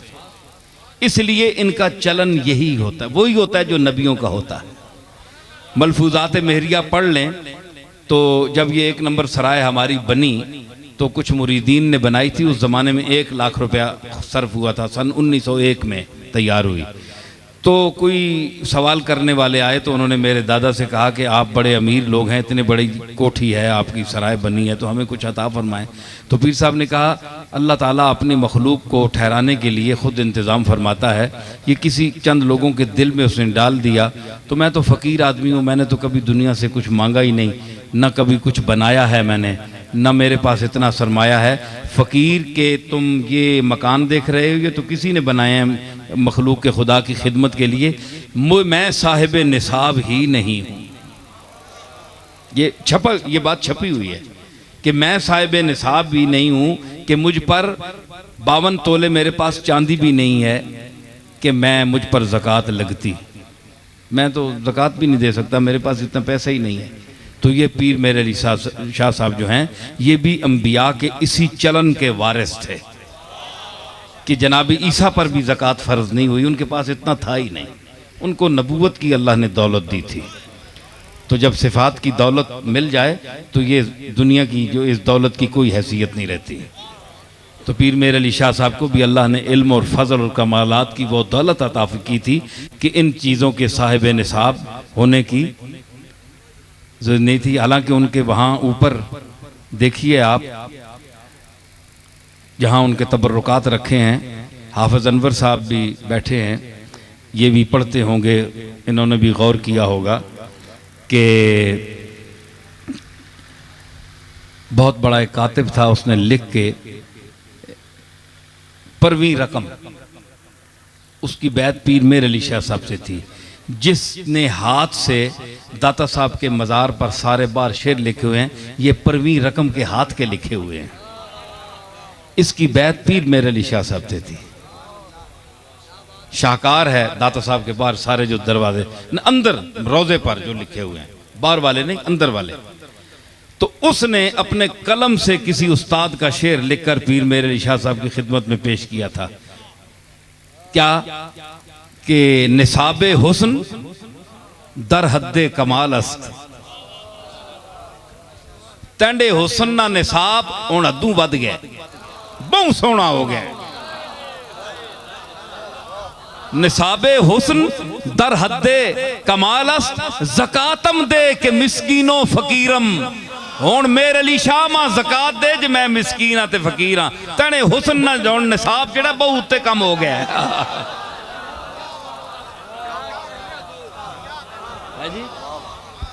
इसलिए इनका चलन यही होता है, वही होता है जो नबियों का होता है। मलफूजात महरिया पढ़ लें तो जब ये 1 नंबर सराय हमारी बनी तो कुछ मुरीदीन ने बनाई थी, उस ज़माने में 1 लाख रुपया सर्फ हुआ था, सन 1901 में तैयार हुई। तो कोई सवाल करने वाले आए तो उन्होंने मेरे दादा से कहा कि आप बड़े अमीर लोग हैं, इतने बड़ी कोठी है, आपकी सराय बनी है, तो हमें कुछ अता फरमाएं। तो पीर साहब ने कहा अल्लाह ताला अपनी मखलूक को ठहराने के लिए ख़ुद इंतज़ाम फरमाता है, ये किसी चंद लोगों के दिल में उसने डाल दिया। तो मैं तो फ़कीर आदमी हूँ, मैंने तो कभी दुनिया से कुछ मांगा ही नहीं, न कभी कुछ बनाया है मैंने, न मेरे पास इतना सरमाया है। फ़कीर के तुम ये मकान देख रहे हो ये तो किसी ने बनाए हैं मखलूक के खुदा की खिदमत के लिए, मैं साहिब निसाब ही नहीं हूँ। ये बात छपी हुई है कि मैं साहिब निसाब भी नहीं हूँ, कि मुझ पर 52 तोले मेरे पास चांदी भी नहीं है कि मैं मुझ पर ज़कात लगती, मैं तो ज़कात भी नहीं दे सकता, मेरे पास इतना पैसा ही नहीं है। तो ये पीर मेरे अली शाह साहब जो हैं ये भी अंबिया के इसी चलन के वारिस थे कि जनाब ईसा पर भी ज़कात फ़र्ज नहीं हुई, उनके पास इतना था ही नहीं, उनको नबूवत की अल्लाह ने दौलत दी थी। तो जब सिफ़ात की दौलत मिल जाए तो ये दुनिया की जो इस दौलत की कोई हैसियत नहीं रहती। तो पीर मेर अली शाह साहब को भी अल्लाह ने इल्म और फ़ज़ल और कमालात की वो दौलत अता की थी कि इन चीज़ों के साहिब निसाब होने की ज़रूरत नहीं थी। हालांकि उनके वहाँ ऊपर देखिए आप, जहाँ उनके तबर्रुकात रखे हैं, हाफ़िज़ अनवर साहब भी बैठे हैं, ये भी पढ़ते होंगे, इन्होंने भी गौर किया होगा कि बहुत बड़ा एक कातिब था, उसने लिख के परवीं रकम, उसकी बैत पीर मेर अली शाह साहब से थी, जिसने हाथ से दाता साहब के मज़ार पर सारे बार शेर लिखे हुए हैं, ये परवीं रकम के हाथ के लिखे हुए हैं। इसकी बैत पीर मेर अली शाह साहब से थी। शाहकार है दाता साहब के बाहर सारे जो दरवाजे अंदर रोजे पर जो लिखे हुए हैं, बाहर वाले नहीं अंदर वाले। तो उसने अपने कलम से किसी उस्ताद का शेर लिखकर पीर मेर अली शाह साहब की खिदमत में पेश किया था। क्या कि निसाबे हुस्न दर हद्दे कमाल अस्त, तेंडे हुस्न ना निसाब हुण अद्दू वध गया, बहुत सोहना हो गया। निसाबे हुस्न दर हद्दे कमाल अस्त, ज़कातम दे के मिस्कीनो फकीरम। हुण मेरे अली शाह मां ज़कात दे जे मैं मिस्कीन हां ते फकीर हां, तेने हुस्न ना हुण निसाब जेड़ा बहुत उत्ते कम हो गया है।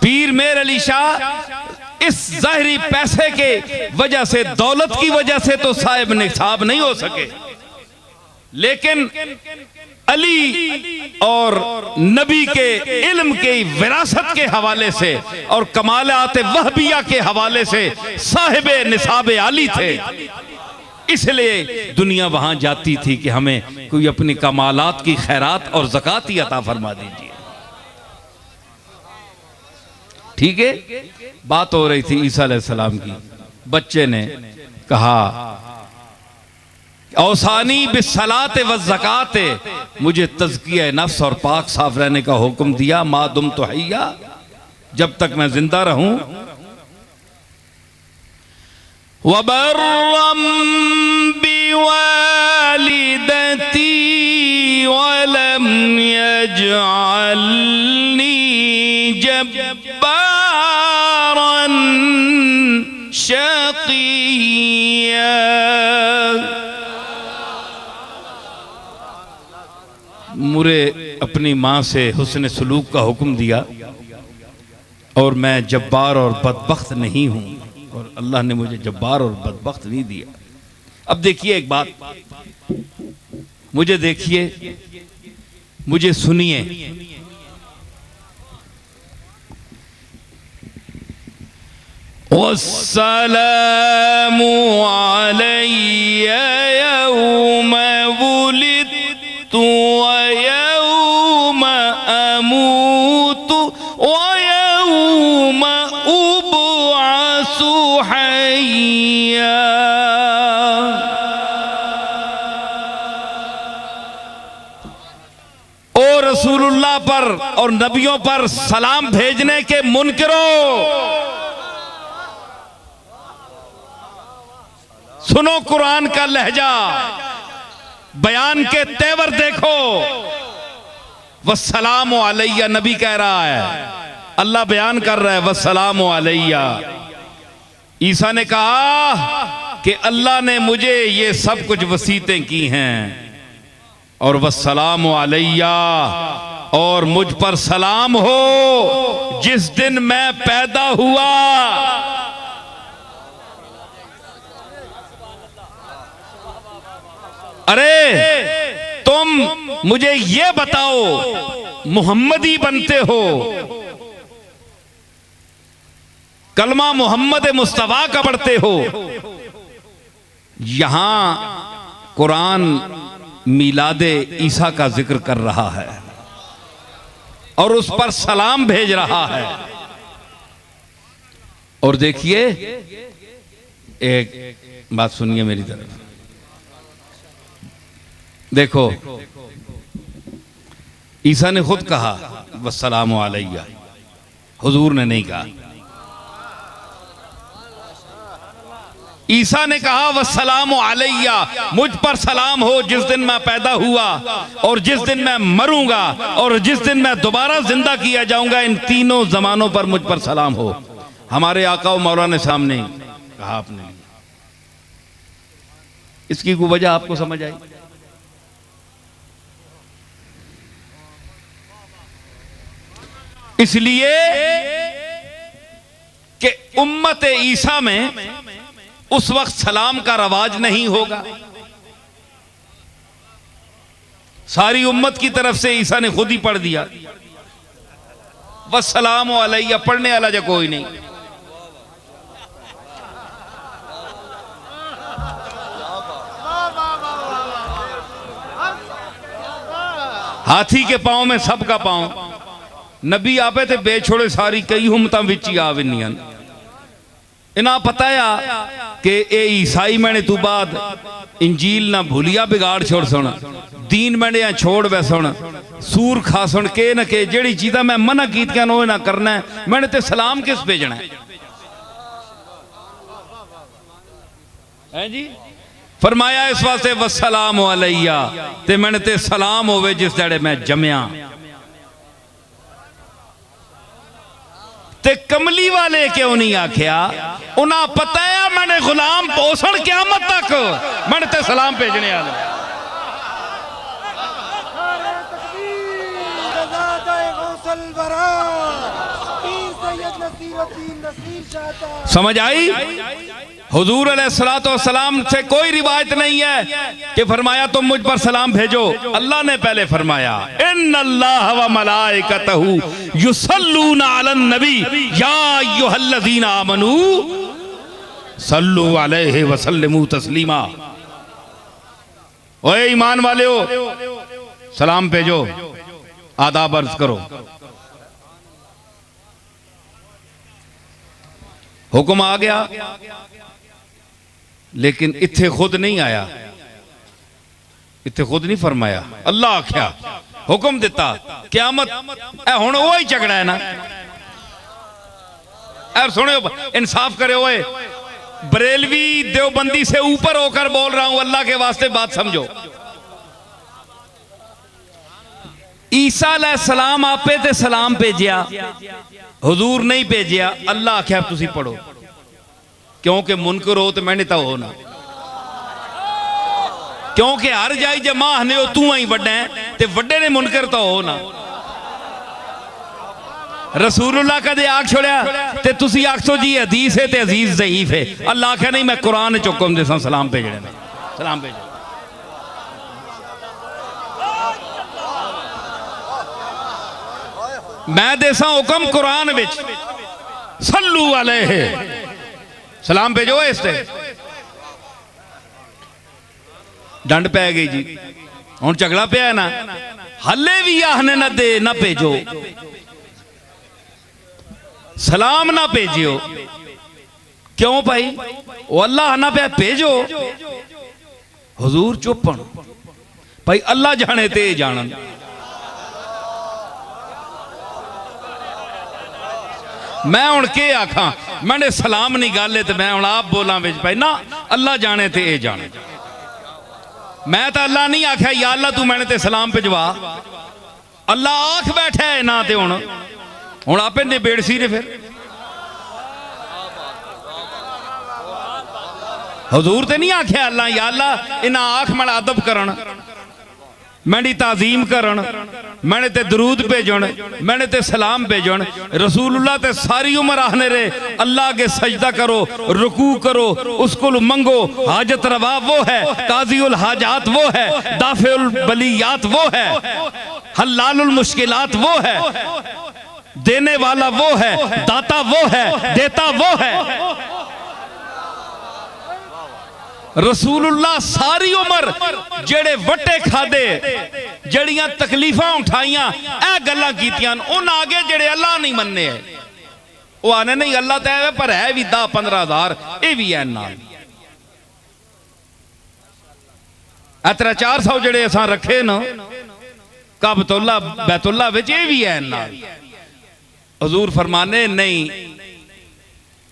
पीर मेर अली शाह इस ज़ाहिरी पैसे के वजह से, दौलत की वजह से तो साहिब निसाब नहीं हो सके, लेकिन अली और नबी के इल्म के विरासत के हवाले से और कमालात वहबिया के हवाले से साहिब निसाब आली थे। इसलिए दुनिया वहां जाती थी कि हमें कोई अपनी कमालात की खैरात और ज़कात ही अता फरमा दीजिए। ठीक है, बात हो रही थी ईसा अलैहिस्सलाम की। बच्चे ने कहा औसानी बिस्सलाते व ज़काते, मुझे तज़किया नफ्स और पाक साफ रहने का हुक्म दिया, मादुम तो हैया, जब तक मैं जिंदा रहूं। वबर्रम बिवालिदती वलम यजअलनी जब्बारन शक़िय्या। मुझे अपनी माँ से हुस्न सलूक का हुक्म दिया और मैं जब्बार और बदबख्त नहीं हूँ, और अल्लाह ने मुझे जब्बार और बदबख्त नहीं दिया। अब देखिए एक बात, मुझे देखिए, मुझे सुनिए। वस्सलामु अलैया यौम वुलिदतु व यौम अमूतु व यौम उबअसु हय्या। ओ रसूलुल्लाह पर और नबियों पर सलाम भेजने के मुनकिरों, सुनो कुरान का लहजा, बयान के तेवर देखो। वस्सलामु अलैया नबी कह रहा है, अल्लाह बयान कर रहा है वस्सलामु अलैया। ईसा ने कहा कि अल्लाह ने मुझे ये सब कुछ वसीयतें की हैं, और वस्सलामु अलैया, और मुझ पर सलाम हो जिस दिन मैं पैदा हुआ। अरे तुम मुझे ये बताओ, मुहम्मदी बनते हो, कलमा मोहम्मद मुस्तफा का पढ़ते हो, यहां कुरान मिलादे ईसा का जिक्र कर रहा है और उस पर सलाम भेज रहा है। और देखिए, एक बात सुनिए मेरी तरफ, देखो ईसा ने खुद कहा वस्सलामु अलैया, हुजूर ने नहीं कहा। ईसा ने कहा वस्सलामु अलैया, मुझ पर सलाम हो जिस दिन मैं पैदा हुआ और जिस दिन मैं मरूंगा और जिस दिन मैं दोबारा जिंदा किया जाऊंगा, इन तीनों जमानों पर मुझ पर सलाम हो। हमारे आका और मौला ने सामने कहा आपने, इसकी कोई वजह आपको समझ आई? इसलिए कि उम्मत ईसा में उस वक्त सलाम का रवाज नहीं होगा। सारी उम्मत की तरफ से ईसा ने खुद ही पढ़ दिया, वस्सलाम अलैया, पढ़ने वाला जो कोई नहीं। हाथी के पांव में सबका पांव, नबी आपे ते बेछोड़े सारी कई उम्मतां विच ही आ विनियां। इना पता है कि ए ईसाई मैंने तू बाद इंजील ना भूलिया बिगाड़ छोड़ सुन, दीन मैंने छोड़ वे सुन, सूर खा सुन के न के जेड़ी चीज़ा मैं मना कीतियां नो ना करना है, मैंने ते सलाम किस भेजना है जी। फरमाया इस वास्ते वस्सलाम अलैया, ते मैंने ते सलाम होवे जिस जड़े मैं जमया। ते कमली वाले क्यों नहीं आख्या? उन्हें पता है मैंने गुलाम पोषण क़यामत तक, मैंने ते सलाम भेजने वाले। समझ आई? हुजूर अलैहिस्सलातु वस्सलाम से कोई रिवायत नहीं है कि फरमाया तुम मुझ पर सलाम भेजो। अल्लाह ने पहले फरमाया इन्नल्लाह व मलाइकतहु युसल्लूना अलन नबी या अय्युहल्लज़ीना आमनू सल्लु अलैहि व सल्लिमू तस्लीमा। ओए ईमान वाले हो, सलाम भेजो, आदाब अर्ज करो। हुक्म आ गया, लेकिन इत्थे खुद नहीं आया, इत्थे खुद नहीं फरमाया। अल्लाह आख्या, हुक्म दिता, क़यामत हुण वो ही झगड़ा है ना। और सुनो, इंसाफ करे, ओए बरेलवी देवबंदी से ऊपर होकर बोल रहा हूं, अल्लाह के वास्ते बात समझो। ईसा अलैहिस्सलाम आपे ते सलाम भेजिया, हुजूर नहीं भेजिया। अल्लाह आख्या तुसी पढ़ो, क्योंकि मुनकर हो तो मैंने तो हो ना, क्योंकि हर जाई जे मां ने तू ही वड्डा है ते वड्डे ने मुनकर तो हो ना। रसूलुल्लाह कदे आख छोड़िया ते तुसी आखो जी हदीस है ते अजीज ज़ईफ है। अल्लाह आख्या नहीं, मैं कुरान च हुक्म देसा सलाम भेजने में, सलाम भेजो। मैं देसा हुक्म कुरान विच, सल्लू अलैहि, सलाम भेजो। इससे डंड पै गई जी, हुण झगड़ा पिया ना, हले भी आहने ना दे ना भेजो, सलाम ना भेजियो। क्यों भाई? वो अल्लाह ना पे भेजो, हुजूर चुपन भाई, अल्लाह जाने ते जानन। मैं हुण के आखा, मैंने सलाम नहीं गल है तो मैं हुण आप बोला विच भाई ना, अल्लाह जाने ते ए जाने। मैं तो अल्लाह नहीं आख्या या अल्लाह तू मैंने ते सलाम भिजवा, अल्लाह आख बैठा है ना, ते हुण आपे निबेड़ सी ने। फिर हुजूर ते नहीं आख्या अल्लाह या अल्लाह, इन्हां आख मैं अदब करन, मैंने ताजीम करन, मैंने ते दरूद भेजन, मैंने ते सलाम भेजन। रसूलुल्लाह ते सारी उम्र आहने रे अल्लाह के सजदा करो, रुकू करो, उसको मंगो, हाजत रवा वो है, काज़ीउल हाजात वो है, दाफिउल बलियात वो है, हल्लालुल मुश्किलात वो है, देने वाला वो है, दाता वो है, देता वो है। रसूलुल्लाह सारी उम्र जेड़े वट्टे खादे, जड़ियां तकलीफां उठाइयां, ए गल्लां कीतियां, उन आगे जेड़े अल्लाह नहीं मन्ने है, वो आने नहीं अल्लाह तो है पर है भी 10-15 हज़ार, ये भी है नाल। इतरा 400 जेड़े असां रखे न काबतुल्ला बैतुल्ला विच, ये भी है नाल। हुजूर फरमाने नहीं,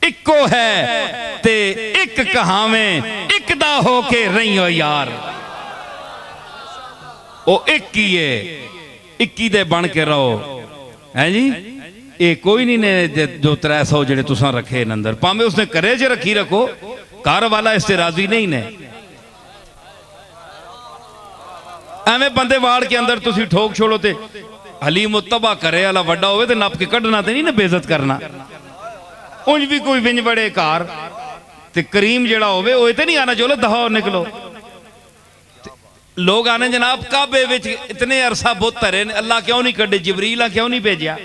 इको है ते एक कहावें, एक दा होके रही हो यार, ओ एक ही है, इक्की दे बन के रहो है जी। ये कोई नहीं ने जो 300 जेड़े तुसां रखे न अंदर, भावें उसने करे च रखी रखो, घर वाला इससे राजी नहीं ने। एवें बंदे वाड़ के अंदर तुसी ठोक छोड़ो ते हली मुत्तबा करे वाला वड्डा होवे ते नप के कढ़ना ते नहीं ना, बेइज्जत करना। उंज भी कोई विंज बड़े कार ते करीम जेड़ा होवे ओए ते नहीं आना चलो दफा और निकलो। लोग आने जनाब काबे विच इतने अरसा बुत धरे ने, अल्लाह क्यों नहीं कड्डे, जिबरील क्यों नहीं भेजा?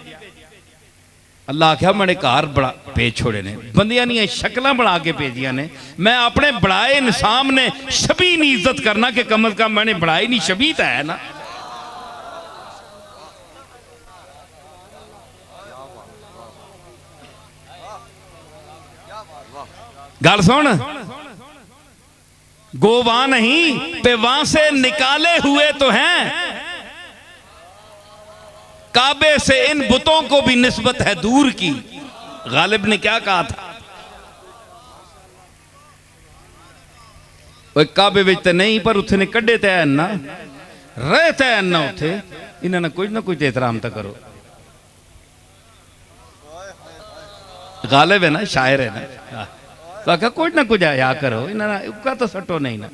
अल्लाह आख्या मैंने घर बड़ा भेज छोड़े ने, बंदियां नहीं शक्ल बना के भेजिया ने। मैं अपने बढ़ाए इंसान ने शबी नहीं इज्जत करना कि कम अज कम मैंने बढ़ाई नहीं, शबी तो है ना। गल सुन, गोवा नहीं पे वहां से निकाले हुए तो हैं, काबे से इन बुतों को भी निस्बत है दूर की। गालिब ने क्या कहा था? वो काबे विच ते नहीं पर उथे ने कड्डे ते है ना, रहते हैं ना उथे, इन्होंने कुछ ना कुछ एहतराम तो करो। गालिब है ना, शायर है ना, तो आखा कुछ ना कुछ आया करो, इन्होंने उका तो सटो नहीं ना।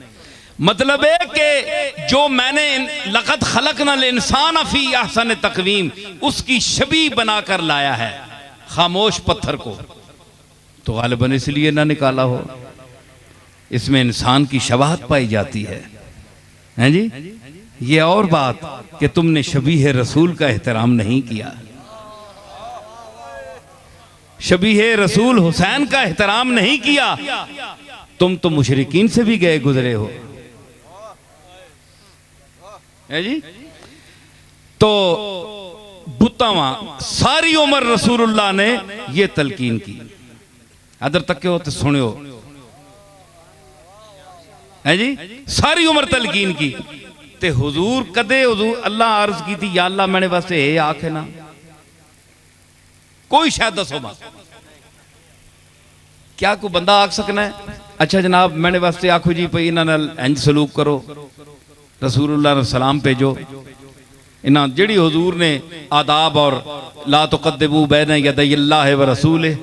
मतलब है कि जो मैंने लक़द खलक़नल इंसान फी अहसन तक़वीम, उसकी शबी बनाकर लाया है खामोश पत्थर को, तो गालिबन इसलिए ना निकाला हो। इसमें इंसान की शबाहत पाई जाती है, हैं जी। ये और बात कि तुमने शबीह रसूल का एहतराम नहीं किया, शबीह रसूल हुसैन का एहतराम नहीं किया, तुम तो मुशरिकीन से भी गए गुजरे हो, है जी। तो बुतावा सारी उम्र रसूलुल्लाह ने ये तलकीन की, अदर तक के हो तो सुनियो, है जी। सारी उम्र तलकीन की ते हुजूर कदे हुजूर अल्लाह अर्ज की थी, या अल्लाह मैंने वास्ते ये आखे ना कोई शायद दसो बात, क्या कोई बंदा आख सकना है? अच्छा जनाब मैंने वास्ते आखो जी भाई इन्होंने इंज सलूक करो, रसूलुल्लाह ने सलाम भेजो, इन्ह जिहड़ी हुजूर ने आदाब और ला तुक़द्दिमू बैन यदैल्लाहि व रसूलिहि,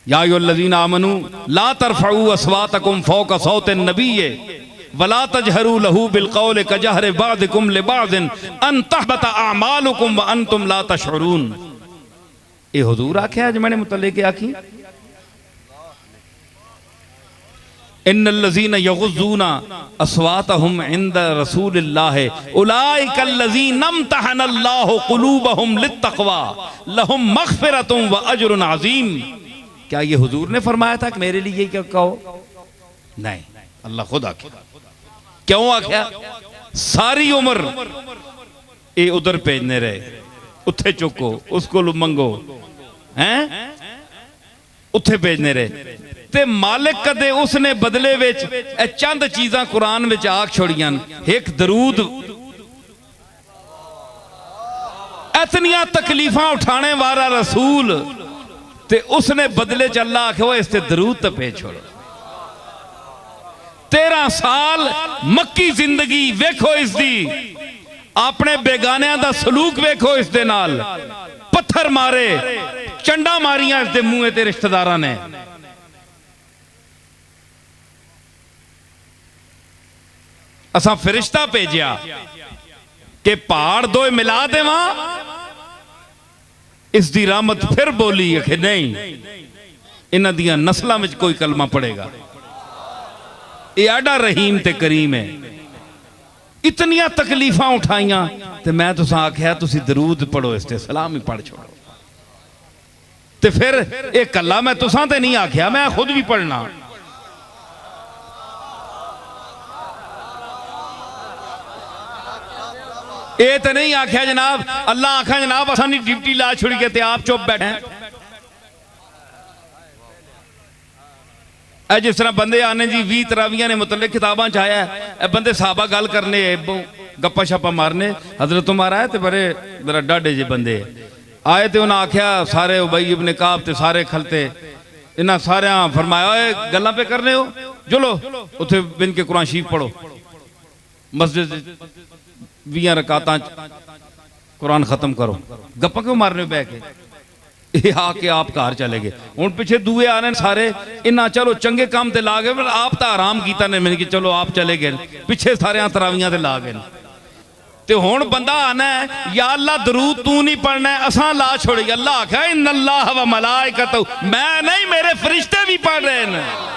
या अय्युहल्लज़ीना आमनू ला तरफ़ऊ अस्वातकुम फ़ौक़ सौतिन नबिय्य वला तजहरू लहू बिलक़ौलि कजहरि बअदिकुम लिबअदिन अन तहबत अअमालुकुम व अंतुम ला तशऊरून। ये हुजूर आख्या आज मैंने मुतल्लिक़ आखी, इन्नल्लज़ीना यग़ुज़्ज़ूना अस्वातहुम इंद रसूलिल्लाहि उलाइकल्लज़ीना इम्तहनल्लाहु क़ुलूबहुम लित्तक़वा लहुम मग़फ़िरतुन व अज्रुन अज़ीम। क्या ये हुजूर ने फरमाया था कि मेरे लिए क्या कहो? नहीं, अल्लाह खुद आख्या। क्यों आख्या? सारी उम्र ये उधर भेजने रहे, उथे चुको उसको मंगो, हैं उथे भेजने रहे, ते मालिक कदे उसने बदले विच चंद चीज़ां कुरान विच आख छोड़ियां, एक दरूद। इतनियां तकलीफां उठाने वाला रसूल ते उसने बदले च अल्लाह आखे इस ते दरूद तो भेज छोड़ो। 13 साल मक्की जिंदगी वेखो इसदी, अपने बेगानियां दा सलूक वेखो इस दे नाल, पत्थर मारे चंडा मारियां इस दे मुंह ते रिश्तेदारां ने। असा फरिश्ता भेजिया कि पहाड़ दो मिला देवा, इसकी रहमत फिर बोली कि नहीं इन्हां दियां नस्लां में कोई कलमा पड़ेगा। ये आडा रहीम ते करीम है। इतनियां तकलीफां उठाइयां ते मैं तुसां आख्या तुसी दरूद पढ़ो, इस ते सलाम ही पढ़ छोड़ो। ते फिर ये कला मैं तुसां ते नहीं आख्या, मैं खुद भी पढ़ना। ये तो नहीं आख्या जनाब, अल्लाह आखा जनाब असानी ड्यूटी ला छुड़ी के ते आप चुप बैठे। जिस तरह बंदे आने जी 20 तरावियां ने मतलब किताबां च आया है, बंदे साहबा गल करने गप्पा शप्पा मारने, हजरत उमर आए तो बड़े जरा डाडे जे बंदे आए तो उन्हें आख्या सारे उबई इब्न काब ते सारे खलते, इन्हें सारे फरमाया गल्लां पे करने हो, चलो उथे बिन के कुरान शरीफ पढ़ो, मस्जिद 20 रकातां कुरान खत्म करो। गप्पा क्यों मारने बह के? आके आप घर चले गए, हूँ पिछे दूए आ रहे सारे, इन्ना चलो चंगे काम ते ला गए, आप तो आराम किया ने, मैंने कि चलो आप चले गए, पिछे सारे तरावियां ते ला गए। ते हुण बंदा आना है या अल्लाह दरूद तू नहीं पढ़ना है, असा ला छोड़ी। अल्लाह आख्या इन्नल्लाह व मलाइकतहू, मैं नहीं मेरे फरिश्ते भी पढ़ रहे हैं।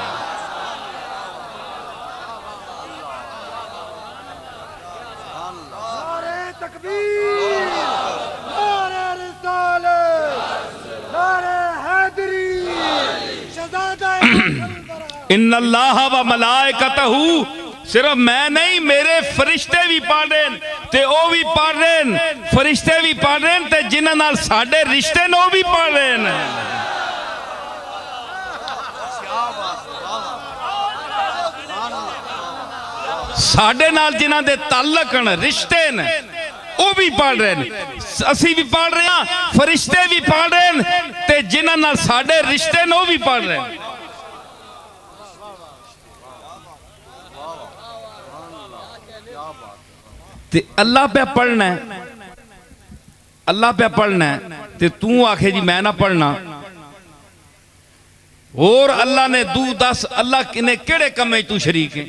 इन्नल्लाह व मलाइकतहू, सिर्फ मैं नहीं मेरे फरिश्ते भी पढ़ रहे हैं, ते ओ भी पढ़ रहे हैं, फरिश्ते भी पढ़ रहे हैं, ते जिन्हां नाल साडे रिश्ते ने ओ भी पढ़ रहे हैं। साडे नाल जिन्हां दे ताल्लुक न, रिश्ते न, ओ भी पढ़ रहे हैं, असी भी पढ़ रहे हैं, फरिश्ते भी पढ़ रहे हैं, ते जिन्हां नाल साडे रिश्ते ने ओ भी पढ़ रहे हैं। ते अल्लाह पे पढ़ना है, अल्लाह पे पढ़ना है, ते तू आखे जी मैं ना पढ़ना। और अल्लाह ने तू दस अल्लाह ने केड़े कमे तू शरीक है?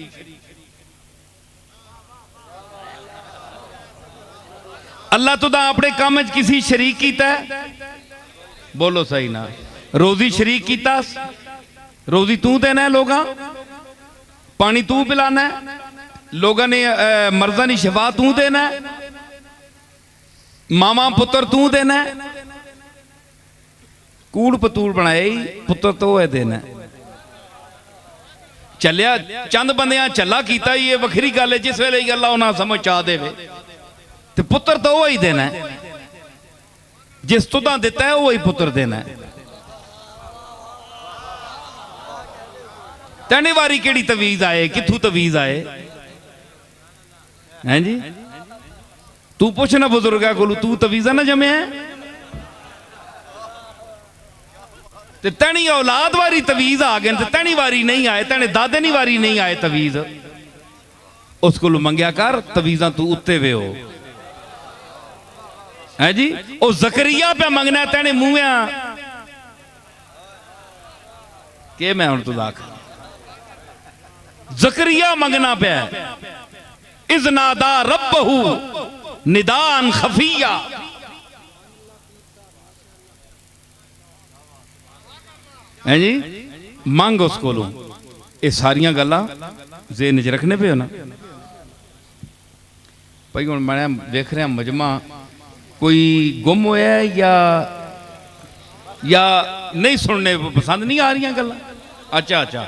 अल्लाह तो अपने काम किसी शरीक कीता है? बोलो सही ना। रोजी शरीक कीता? रोजी तू देना है, लोग पानी तू पिलाना है, लोगों ने मर्जा ने शिफा तू देना है, मामा पुत्र तू देना है, कूड़ पतूड़ बनाए पुत्र तो है देना। चलिया चंद बंदियां चला कीता, ये वखरी गल है, जिस वेले अल्लाह उन्हें समझ आ दे तो पुत्र तो वही देना है, जिस तुदा दिता है वही पुत्र देना है। तैनी वारी केड़ी तवीज आए, किथू तवीज आए हैं जी? तू पूछना बुजुर्गा को, तू तवीजा ना जमे है? ते तैनी औलाद वारी तवीज आ गए, तैनी वारी नहीं आए, तैने दादे नी वारी नहीं आए तवीज। उसको मंगया कर तवीजा तू उत्ते वे हो है जी। ओ जकरिया पे मंगना है, तैने मुंह के मैं हूं तुदा जकरिया मंगना पे इज़नादा रब्बहू निदान खफिया। है जी, मंग उस को ये सारिया गल्लां ज़हन च रखने पे हो ना भाई। हुण मैं देख रहा मजमा कोई गुम होया या नहीं सुनने पसंद नहीं आ रही गल्लां। अच्छा अच्छा